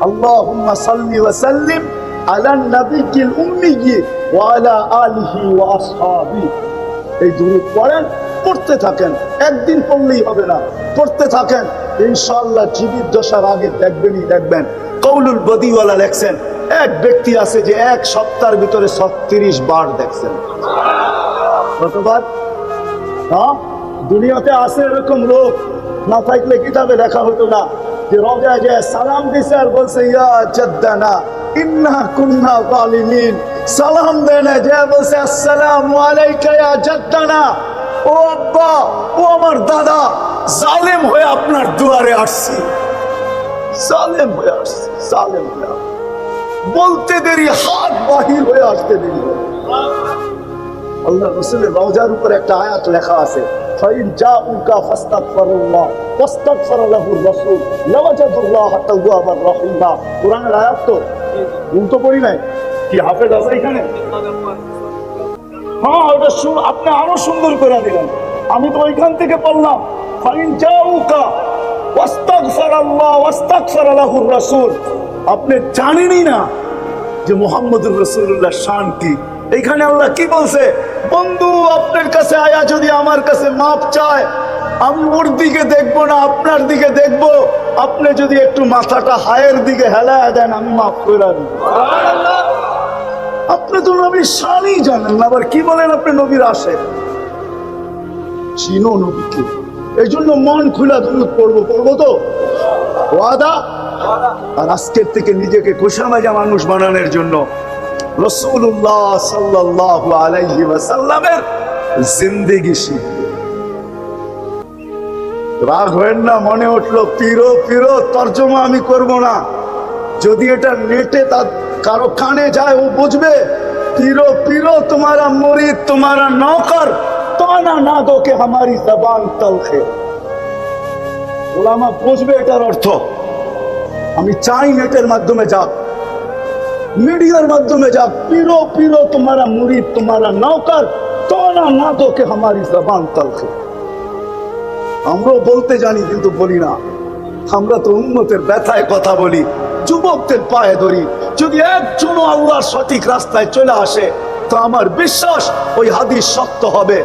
আল্লাহুম্মা সাল্লি ওয়া সাল্লিম আলান নাবিয়্যিল উম্মিয়্যি ওয়া আলা আলিহি ওয়া আসহাবিহি। এই দুরূদ পড়েন, পড়তে থাকেন, একদিন পড়লেই হবে না, পড়তে থাকেন, ইনশাআল্লাহ জীবিত দশার আগে দেখবেনই দেখবেন। কাউলুল বদিওয়ালা লেখছেন, এক ব্যক্তি আছে যে এক সপ্তাহের ভিতরে 36 বার দেখছেন। কতবার? হ্যাঁ, দুনিয়াতে আছে এরকম লোক, না থাকলে কিতাবে লেখা হতো না যে রোজায় যে সালাম দিছে আর বলছে ইয়া জাদ্দানা ইন্না কুন্না যালিমিন। সালাম দেন, যে বলছে আসসালামু আলাইকা ইয়া জাদ্দানা, ও আব্বা, ও আমার দাদা, জালেম হয়ে আপনার দুয়ারে আসছি, জালেম হয়ে আসছি, জালেম হয়ে আসছি। বলতে দেরি, হাত বাহির হয়ে আসতে দেরি। আল্লাহ রাসূলের রওজার উপর একটা আয়াত লেখা আছে, ফাইন জাউকা ফাস্তাগফিরুল্লাহ ওয়াস্তাগফার লাহুর রাসূল লাওয়াজাদুল্লাহ তাওয়াবার রহিমা। কোরআনের আয়াত তো উল্টো পড়ি নাই কি? হাফেজ আছে এখানে? হ্যাঁ, ওটা আপনি আরো সুন্দর করে দিলেন। আমি তো ওইখান থেকে পড়লাম, ফাইন জাউকা ওয়াস্তাগফিরুল্লাহ ওয়াস্তাগফার লাহুর রাসূল। আপনি জানেনই না যে মুহাম্মদুর রাসূলুল্লাহ শান কি। এইখানে আল্লাহ কি বলছে? বন্ধু, আপনার কাছে আয়া যদি আমার কাছে মাপ চায়, আমি ওর দিকে দেখবো না, আপনার দিকে দেখবো। আপনি যদি একটু মাথাটা হায়ের দিকে হেলায় দেন, আমি মাফ করে দিব। আপনি তো নবীর শানই জানেন না, আবার কি বলেন আপনি নবীর আসে? চিনো নবীকে, এই জন্য মন খুলা দুরূদ পড়বো তো ওয়াদা। আর আজকের থেকে নিজেকে খোশামেজা মানুষ বানানোর জন্য রাসূলুল্লাহ সাল্লাল্লাহু আলাইহি ওয়াসাল্লামের জিন্দেগি শিখব। রাগ হয় না, মনে উঠলো পিরো পিরো তর্জমা আমি করব না। যদি এটা নেটে তার কারো কানে যায়, ও বুঝবে পিরো পিরো তোমারা মুরিদ তোমারা নৌকর, তানা না দো কে হামারি জবান তলখে। ওলামা বুঝবে এটার অর্থ। আমি চাই নেটের মাধ্যমে যাক, মিডিয়ার মাধ্যমে যাক, পিরো পিরো তোমারা মুরিদ তোমারা নৌকর, তানা না দো কে হামারি জবান তলখে। আমরাও বলতে জানি কিন্তু বলি না। আমরা তো উম্মতের ব্যথায় কথা বলি, যুবকদের পায়ে ধরি, যদি একজনও আল্লাহর সঠিক রাস্তায় চলে আসে, তো আমার বিশ্বাস ওই হাদিস সত্য হবে।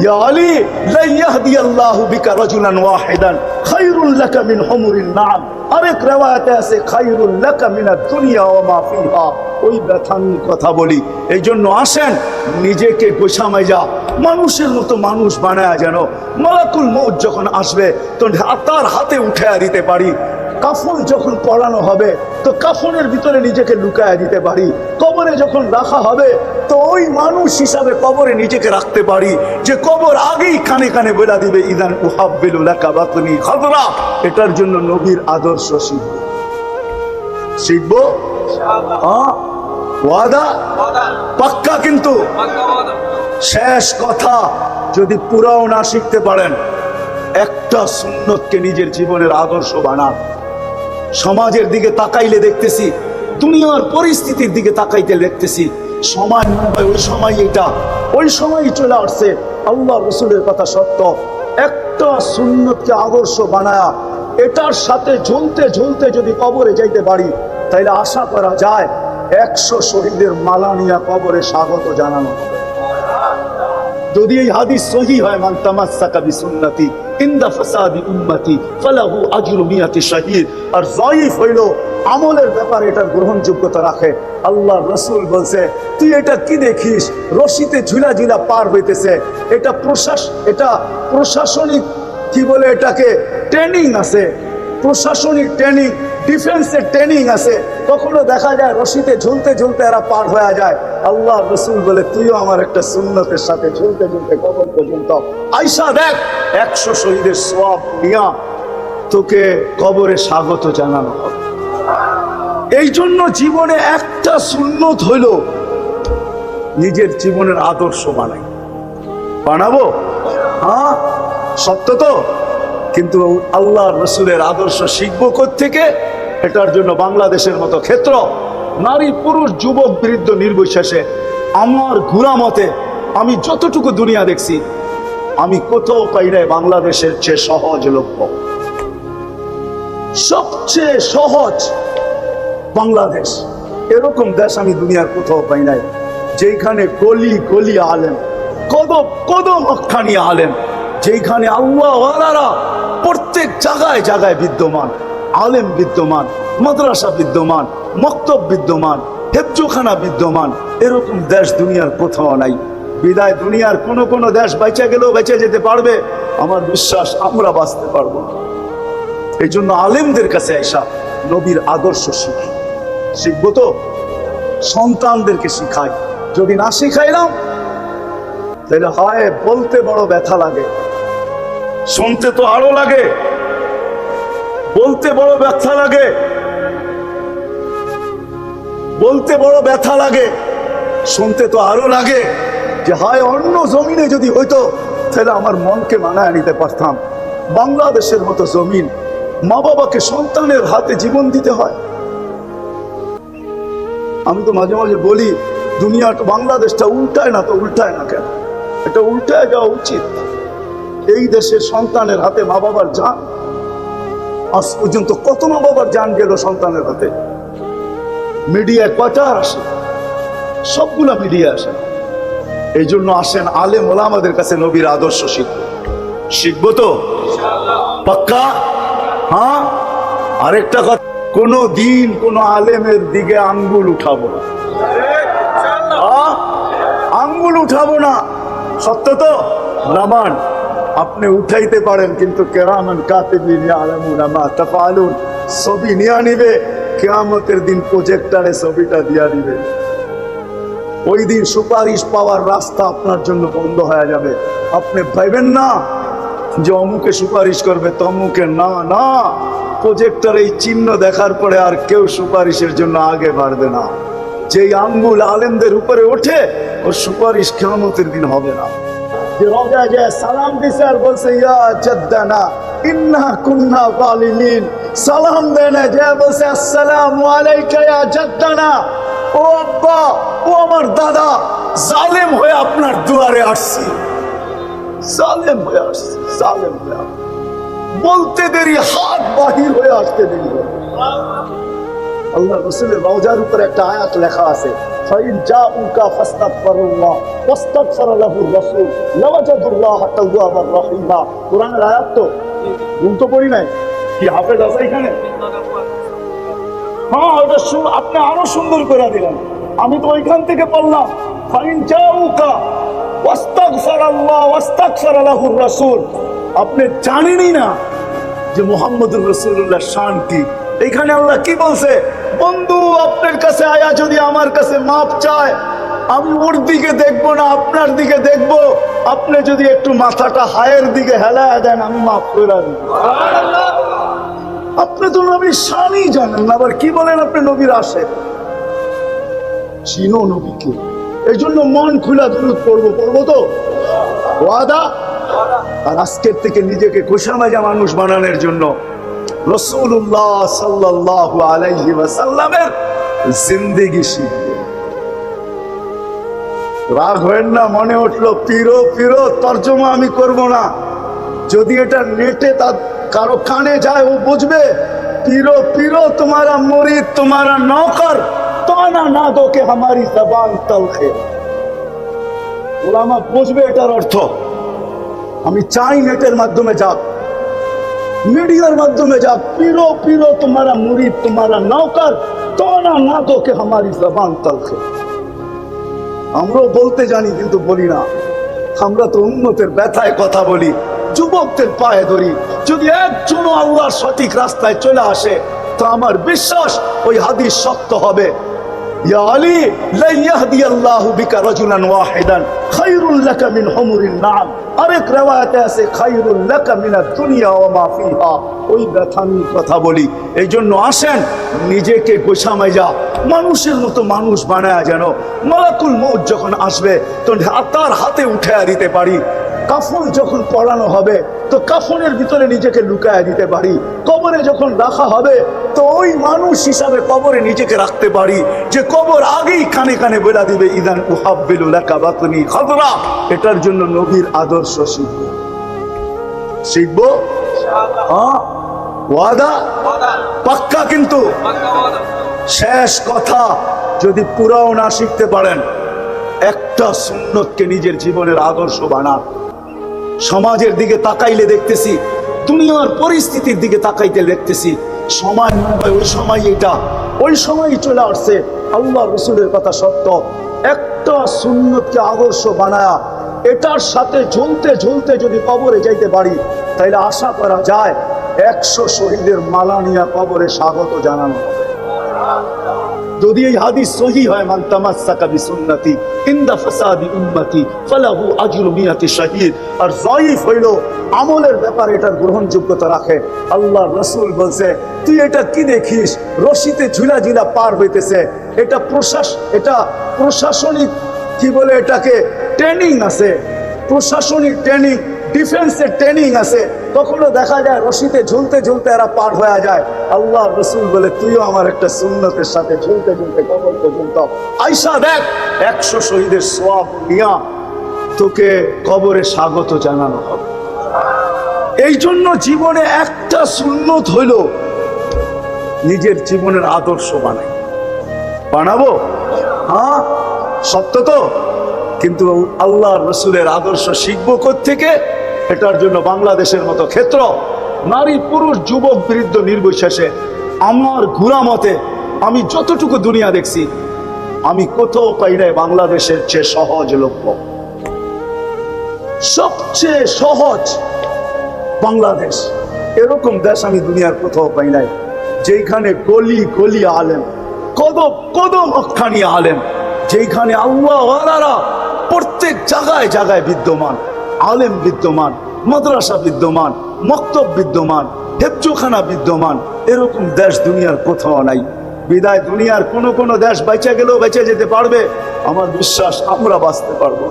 ইয়া আলী লা ইয়াহদিয়াল্লাহু বিকা রাজুলান ওয়াহিদান খায়রুল লাকা মিন হুমুরিন নাম। আরেক riwayate আছে খায়রুল লাকা মিনাদ দুনিয়া ওয়া মা ফিহা। ওই ব্যথার কথা বলি। এই জন্য আসেন নিজেকে গোছামাই যা মানুষের মতো মানুষ বানায়, যেন মালাকুল মউত যখন আসবে তো তার হাতে উঠায়া দিতে পারি। কাফন যখন পরানো হবে তো কাফনের ভিতরে নিজেকে লুকায় দিতে পারি। কবরে যখন রাখা হবে তো ওই মানুষ হিসাবে কবরে নিজেকে রাখতে পারি, যে কবর আগেই কানে কানে বলে দিবে ইদান উহাব্বিলু লাকা বাতনি খাদরা। এটার জন্য নবীর আদর্শ শিখবো ইনশাআল্লাহ। ওয়াদা পাক্কা। কিন্তু শেষ কথা, যদি পুরাও না শিখতে পারেন, একটা সুন্নতকে নিজের জীবনের আদর্শ বানান। সমাজের দিকে তাকাইলে দেখতেছি, দুনিয়ার পরিস্থিতির দিকে তাকাইতে দেখতেছি, সময় মনে হয় ওই সময় এটা, ওই সময়ই চলে আসছে। আল্লাহ রসুলের কথা সত্য। একটা সুন্নতকে আদর্শ বানায়া এটার সাথে ঝুলতে ঝুলতে যদি কবরে যাইতে পারি, তাইলে আশা করা যায় 100 শহীদের মালা নিয়ে কবরে স্বাগত জানানো হবে। যদি এই হাদিস সহিহ হয়, মান তামাসসাকা বিসুন্নতি ইনদা ফাসাদি উম্মতি ফালাহু আজরু মিয়াতি শাহীদ। আর যায়িফ হইল আমলের ব্যাপারে এটার গ্রহণযোগ্যতা রাখে। আল্লাহ রাসূল বলছে, তুই এটা কি দেখিস রশিতে ঝুলা ঝুলা পার হইতেছে, এটা প্রশাসনিক কি বলে এটাকে ট্রেনিং আছে, প্রশাসনিক ট্রেনিং, ডিফেন্সের ট্রেনিং আছে। কখনো দেখা যায় রশিতে ঝুলতে ঝুলতে এরা পার হয়ে যায়। আল্লাহ রসুল বলে, তুইও আমার একটা সুন্নতের সাথে ঝুলতে ঝুলতে কবর পর্যন্ত আইসা দেখ, 100 শহীদের সওয়াব নিয়া তোকে কবরে স্বাগত জানানো হবে। এই জন্য জীবনে একটা সুন্নত হইল নিজের জীবনের আদর্শ বানাবো। হ্যাঁ, সত্য তো। কিন্তু আল্লাহ রসুলের আদর্শ শিখবো কোত্থেকে? এটার জন্য বাংলাদেশের মতো ক্ষেত্র, নারী পুরুষ যুবক বৃদ্ধ নির্বিশেষে, আমার ঘুরা মতে আমি যতটুকু দুনিয়া দেখছি, আমি কোথাও পাই নাই বাংলাদেশের চেয়ে সহজলভ্য। সবচেয়ে সহজ বাংলাদেশ। এরকম দেশ আমি দুনিয়ার কোথাও পাই নাই, যেখানে গলি গলি আলেম, কদম কদম অখানি আলেম, যেখানে আল্লাহ ওয়ালারা প্রত্যেক জায়গায় জায়গায় বিদ্যমান, আলেম বিদ্যমান, মাদ্রাসা বিদ্যমান, মক্তব বিদ্যমান, হেফজোখানা বিদ্যমান। এরকম দেশ দুনিয়ার কোথাও নাই। বিদায় দুনিয়ার কোন দেশ বেঁচে গেলেও বেঁচে যেতে পারবে, আমার বিশ্বাস আমরা বাঁচতে পারবো। এই জন্য আলেমদের কাছে আইসা নবীর আদর্শ শিখবো তো সন্তানদেরকে শিখাই। যদি না শিখাইলাম তাহলে হয় বলতে বড় ব্যথা লাগে, শুনতে তো আরো লাগে। বলতে বড় ব্যথা লাগে, বলতে বড় ব্যথা লাগে, শুনতে তো আরো লাগে। যে হয় অন্য জমিনে যদি হইতো তাহলে আমার মনকে মানায় নিতে পারতাম। বাংলাদেশের মতো জমিন, মা বাবাকে সন্তানের হাতে জীবন দিতে হয়। আমি তো মাঝে মাঝে বলি, দুনিয়াটা বাংলাদেশটা উল্টায় না তো উল্টায় না কেন? এটা উল্টায় যাওয়া উচিত। এই দেশের সন্তানের হাতে মা বাবার জান, আজ পর্যন্ত কত মা বাবার জান গেল সন্তানের হাতে। মিডিয়ায় কয়টা আসে? সবগুলা মিডিয়া আসে। এই জন্য আসেন আলেম ওলামাদের কাছে নবীর আদর্শ শিখবো তো পাক্কা। হ্যাঁ, আরেকটা কথা, কোনো দিন কোনো আলেমের দিকে আঙ্গুল উঠাবো না, আঙ্গুল উঠাবো না। সত্য তো? নামান আপনি উঠাইতে পারেন, কিন্তু কেরামান কাতিবিন ইয়ালামুনা মা তাফআলুন, ছবি নিয়ে নিবে, কিয়ামতের দিন প্রজেক্টরে ছবিটা দিয়া দিবে। ওই দিন সুপারিশ পাওয়ার রাস্তা আপনার জন্য বন্ধ হয়ে যাবে। আপনি ভাইবেন না যে অমুকে সুপারিশ করবে তমুকে, না না, প্রজেক্টর এই চিহ্ন দেখার পরে আর কেউ সুপারিশের জন্য আগে বাড়বে না। যেই আঙ্গুল আলেমদের উপরে ওঠে ওর সুপারিশ কিয়ামতের দিন হবে না। যে রোজা যায় সালাম দিছে আর বলছে ইয়া জাদ্দানা ইন্না কুন্না যালিমিন, সালাম দেয় না, যে বলছে আসসালামু আলাইকা ইয়া জাদ্দানা, ও আব্বা, ও আমার দাদা, জালেম হয়ে আপনার দুয়ারে আসছি, জালেম হয়ে আসছি, জালেম হয়ে বলতে দেরি, হাত বাহির হয়ে আসতে দেরি। আল্লাহ রসুলের রওজার উপর একটা আয়াত লেখা আছে, ফাইন জাউকা ফাস্তাগফিরুল্লাহ ওয়াস্তাগফার লাহুর রাসূল লাওয়াজাদুল্লাহ তাওয়াবার রহিমা। কোরআনের আয়াত তো ভুল তো পড়ি নাই, কি হাফেজ আছে এখানে? হ্যাঁ, ওটা আপনি আরো সুন্দর করে দিলেন। আমি তো ওইখান থেকে পড়লাম, ফাইন জাউকা ওয়াস্তাগফিরুল্লাহ ওয়াস্তাগফার লাহুর রাসূল। আপনি জানেনই না যে মুহাম্মদুর রাসূলুল্লাহ শান কি। এখানে আল্লাহ কি বলছে, বন্ধু আপনার কাছে আয়া যদি আমার কাছে মাপ চায়, আমি ওর দিকে দেখবো না, আপনার দিকে দেখবো। আপনি যদি একটু মাথাটা হায়ের দিকে হেলায় দেন, আমি মাফ করে দিব। আপনি তো নবীর শানই জানেন না, আবার কি বলেন আপনি নবীর আসে চিনো নবীকে। এই জন্য মন খুলা দুরূদ পড়বো তো ওয়াদা। আর আজকের থেকে নিজেকে খোশামেজা মানুষ বানানোর জন্য রাসূলুল্লাহ সাল্লাল্লাহু আলাইহি ওয়াসাল্লামের জিন্দেগি শিখবো। রাগ হয় না, মনে উঠলো পিরো পিরো তর্জমা আমি করব না। যদি এটা নেটে তার কারো কানে যায়, ও বুঝবে পিরো পিরো তোমারা মুরিদ তোমারা নৌকর, তানা না দো কে হামারি জবান তলখে। ওলামা বুঝবে এটার অর্থ। আমি চাই নেটের মাধ্যমে যাক, मीडिया माध्यमे जा, पीरो पीरो तुम्हारा मुरीद तुम्हारा नौकर, तो ना दो के हमारी जबान तलखे। আমরা বলতে জানি কিন্তু বলি না। আমরা তো উম্মতের ব্যথায় কথা বলি, যুবকদের পায়ে ধরি। যদি একজন আল্লাহর সঠিক রাস্তায় চলে আসে, তো আমার বিশ্বাস ওই হাদিস সত্য হবে। ইয়া আলী লা ইয়াহদি আল্লাহু বিকা রাজুলান ওয়াহিদান খায়রুল লাকা মিন হুমুরিন নাম। আরেক riwayate আছে খায়রুল লাকা মিনাদ দুনিয়া ওয়া মা ফিহা। ওই ব্যথা নিয়ে কথা বলি। এই জন্য আসেন নিজেকে গোছামাইজা মানুষের মতো মানুষ বানায়, যেন মালাকুল মউত যখন আসবে তো তার হাতে উঠায়া দিতে পারি। কাফন যখন পরানো হবে তো কাফনের ভিতরে নিজেকে লুকায়া দিতে পারি। কবরে যখন রাখা হবে তো ওই মানুষ হিসাবে কবরে নিজেকে রাখতে পারি, যে কবর আগেই কানে কানে বলে দিবে ইদান উহাব্বিলু লাকা বাতনি খাদরা। এটার জন্য নবীর আদর্শ শিখবো হ্যাঁ, ওয়াদা পাক্কা। কিন্তু শেষ কথা, যদি পুরাও না শিখতে পারেন, একটা সুন্নতকে নিজের জীবনের আদর্শ বানান। সমাজের দিকে তাকাইলে দেখতেছি, দুনিয়ার পরিস্থিতির দিকে তাকাইতে দেখতেছি, সময় মনে হয় ওই সময় এটা ওই সময় চলে আসছে। আল্লাহ রসুলের কথা সত্য। একটা সুন্নতকে আদর্শ বানায়া এটার সাথে ঝুলতে ঝুলতে যদি কবরে যাইতে পারি, তাইলে আশা করা যায় 100 শহীদের মালা নিয়া কবরে স্বাগত জানানো হবে। যদি এই হাদিস সহি হয়, মান তামাসসাকা বিসুন্নতি ইনদা ফাসাদি উম্মতি ফালাহু আজরু মিয়াতি শাহীদ। আর যায়িফ হইল আমলের ব্যাপারে এটার গ্রহণযোগ্যতা রাখে। আল্লাহর রাসূল বলছে, তুই এটা কি দেখিস রশিতে ঝুলা ঝুলা পার হইতেছে, এটা প্রশাসনিক কি বলে এটাকে ট্রেনিং আছে, প্রশাসনিক ট্রেনিং, ডিফেন্সের ট্রেনিং আছে। তখনও দেখা যায় রশিতে ঝুলতে ঝুলতে এরা পার হয়ে যায়। আল্লাহ রসুল বলে, তুইও আমার একটা সুন্নতের সাথে ঝুলতে ঝুলতে কবর পর্যন্ত আইসা দেখ, 100 শহীদের সওয়াব নিয়া তোকে কবরে স্বাগত জানানো হবে। এই জন্য জীবনে একটা সুন্নত হইল নিজের জীবনের আদর্শ বানাবো। হ্যাঁ সত্য তো। কিন্তু আল্লাহর রসুলের আদর্শ শিখবো কোত্থেকে? এটার জন্য বাংলাদেশের মতো ক্ষেত্র, নারী পুরুষ যুবক বৃদ্ধ নির্বিশেষে, আমার ঘুরা মতে আমি যতটুকু দুনিয়া দেখছি, আমি কোথাও পাই নাই বাংলাদেশের চেয়ে সহজলভ্য। সবচেয়ে সহজ বাংলাদেশ। এরকম দেশ আমি দুনিয়ার কোথাও পাই নাই, যেখানে গলি গলি আলেম, কদম কদম অখানি আলেম, যেখানে আল্লাহ ওয়ালারা প্রত্যেক জায়গায় জায়গায় বিদ্যমান, আলেম বিদ্যমান, মাদ্রাসা বিদ্যমান, মক্তব বিদ্যমান, হেফজোখানা বিদ্যমান। এরকম দেশ দুনিয়ার কোথাও নাই। বিদায় দুনিয়ার কোন দেশ বেঁচে গেলেও বেঁচে যেতে পারবে, আমার বিশ্বাস আমরা বাঁচতে পারবো।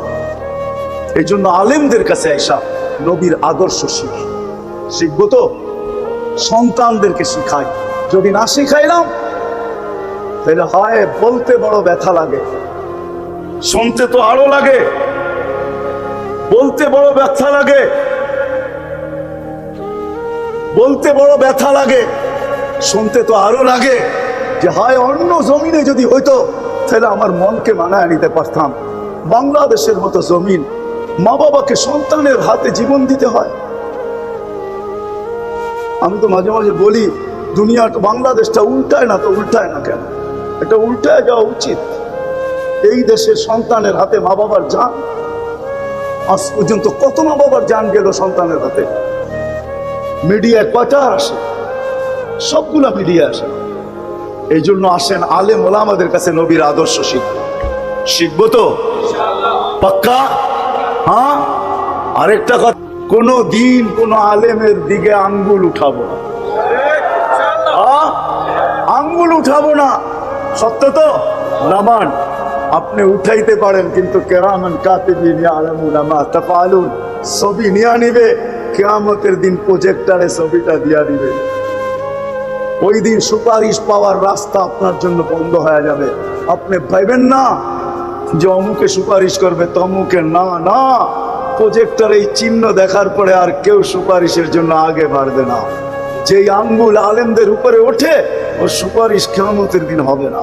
এই জন্য আলেমদের কাছে আইসা নবীর আদর্শ শিখবো তো সন্তানদেরকে শিখাই। যদি না শিখাইলাম তাহলে হয় বলতে বড় ব্যথা লাগে, শুনতে তো আরো লাগে। বলতে বড় ব্যথা লাগে, বলতে বড় ব্যথা লাগে, শুনতে তো আরো লাগে। যে হায় অন্য জমিনে যদি হইতো তাহলে আমার মনকে মানায় নিতে পারতাম। বাংলাদেশের মতো জমিন, মা বাবাকে সন্তানের হাতে জীবন দিতে হয়। আমি তো মাঝে মাঝে বলি, দুনিয়াটা বাংলাদেশটা উল্টায় না তো উল্টায় না কেন? এটা উল্টায় যাওয়া উচিত। এই দেশের সন্তানের হাতে মা বাবার জান, আজ পর্যন্ত কত মা বাবার জান গেল সন্তানের হাতে। মিডিয়ায় কয়টা আসে? সবগুলা মিডিয়া আসে। এই জন্য আসেন আলেম ওলামাদের কাছে নবীর আদর্শ শিখবো। শিখবো তো পাক্কা? হ্যাঁ। আরেকটা কথা, কোনো দিন কোনো আলেমের দিকে আঙ্গুল উঠাবো না। আঙ্গুল উঠাবো না, সত্য তো? নামান আপনি উঠাইতে পারেন, কিন্তু কেরামান কাতিবিন ইয়ালামুনা মা তাফআলুন ছবি নিয়ে নিবে, কিয়ামতের দিন প্রজেক্টরে ছবিটা দিয়া দিবে। ওই দিন সুপারিশ পাওয়ার রাস্তা আপনার জন্য বন্ধ হয়ে যাবে। আপনি ভাইবেন না যে অমুকে সুপারিশ করবে তমুকে, না না, প্রজেক্টর এই চিহ্ন দেখার পরে আর কেউ সুপারিশের জন্য আগে বাড়বে না। যেই আঙ্গুল আলেমদের উপরে ওঠে ওর সুপারিশ কিয়ামতের দিন হবে না।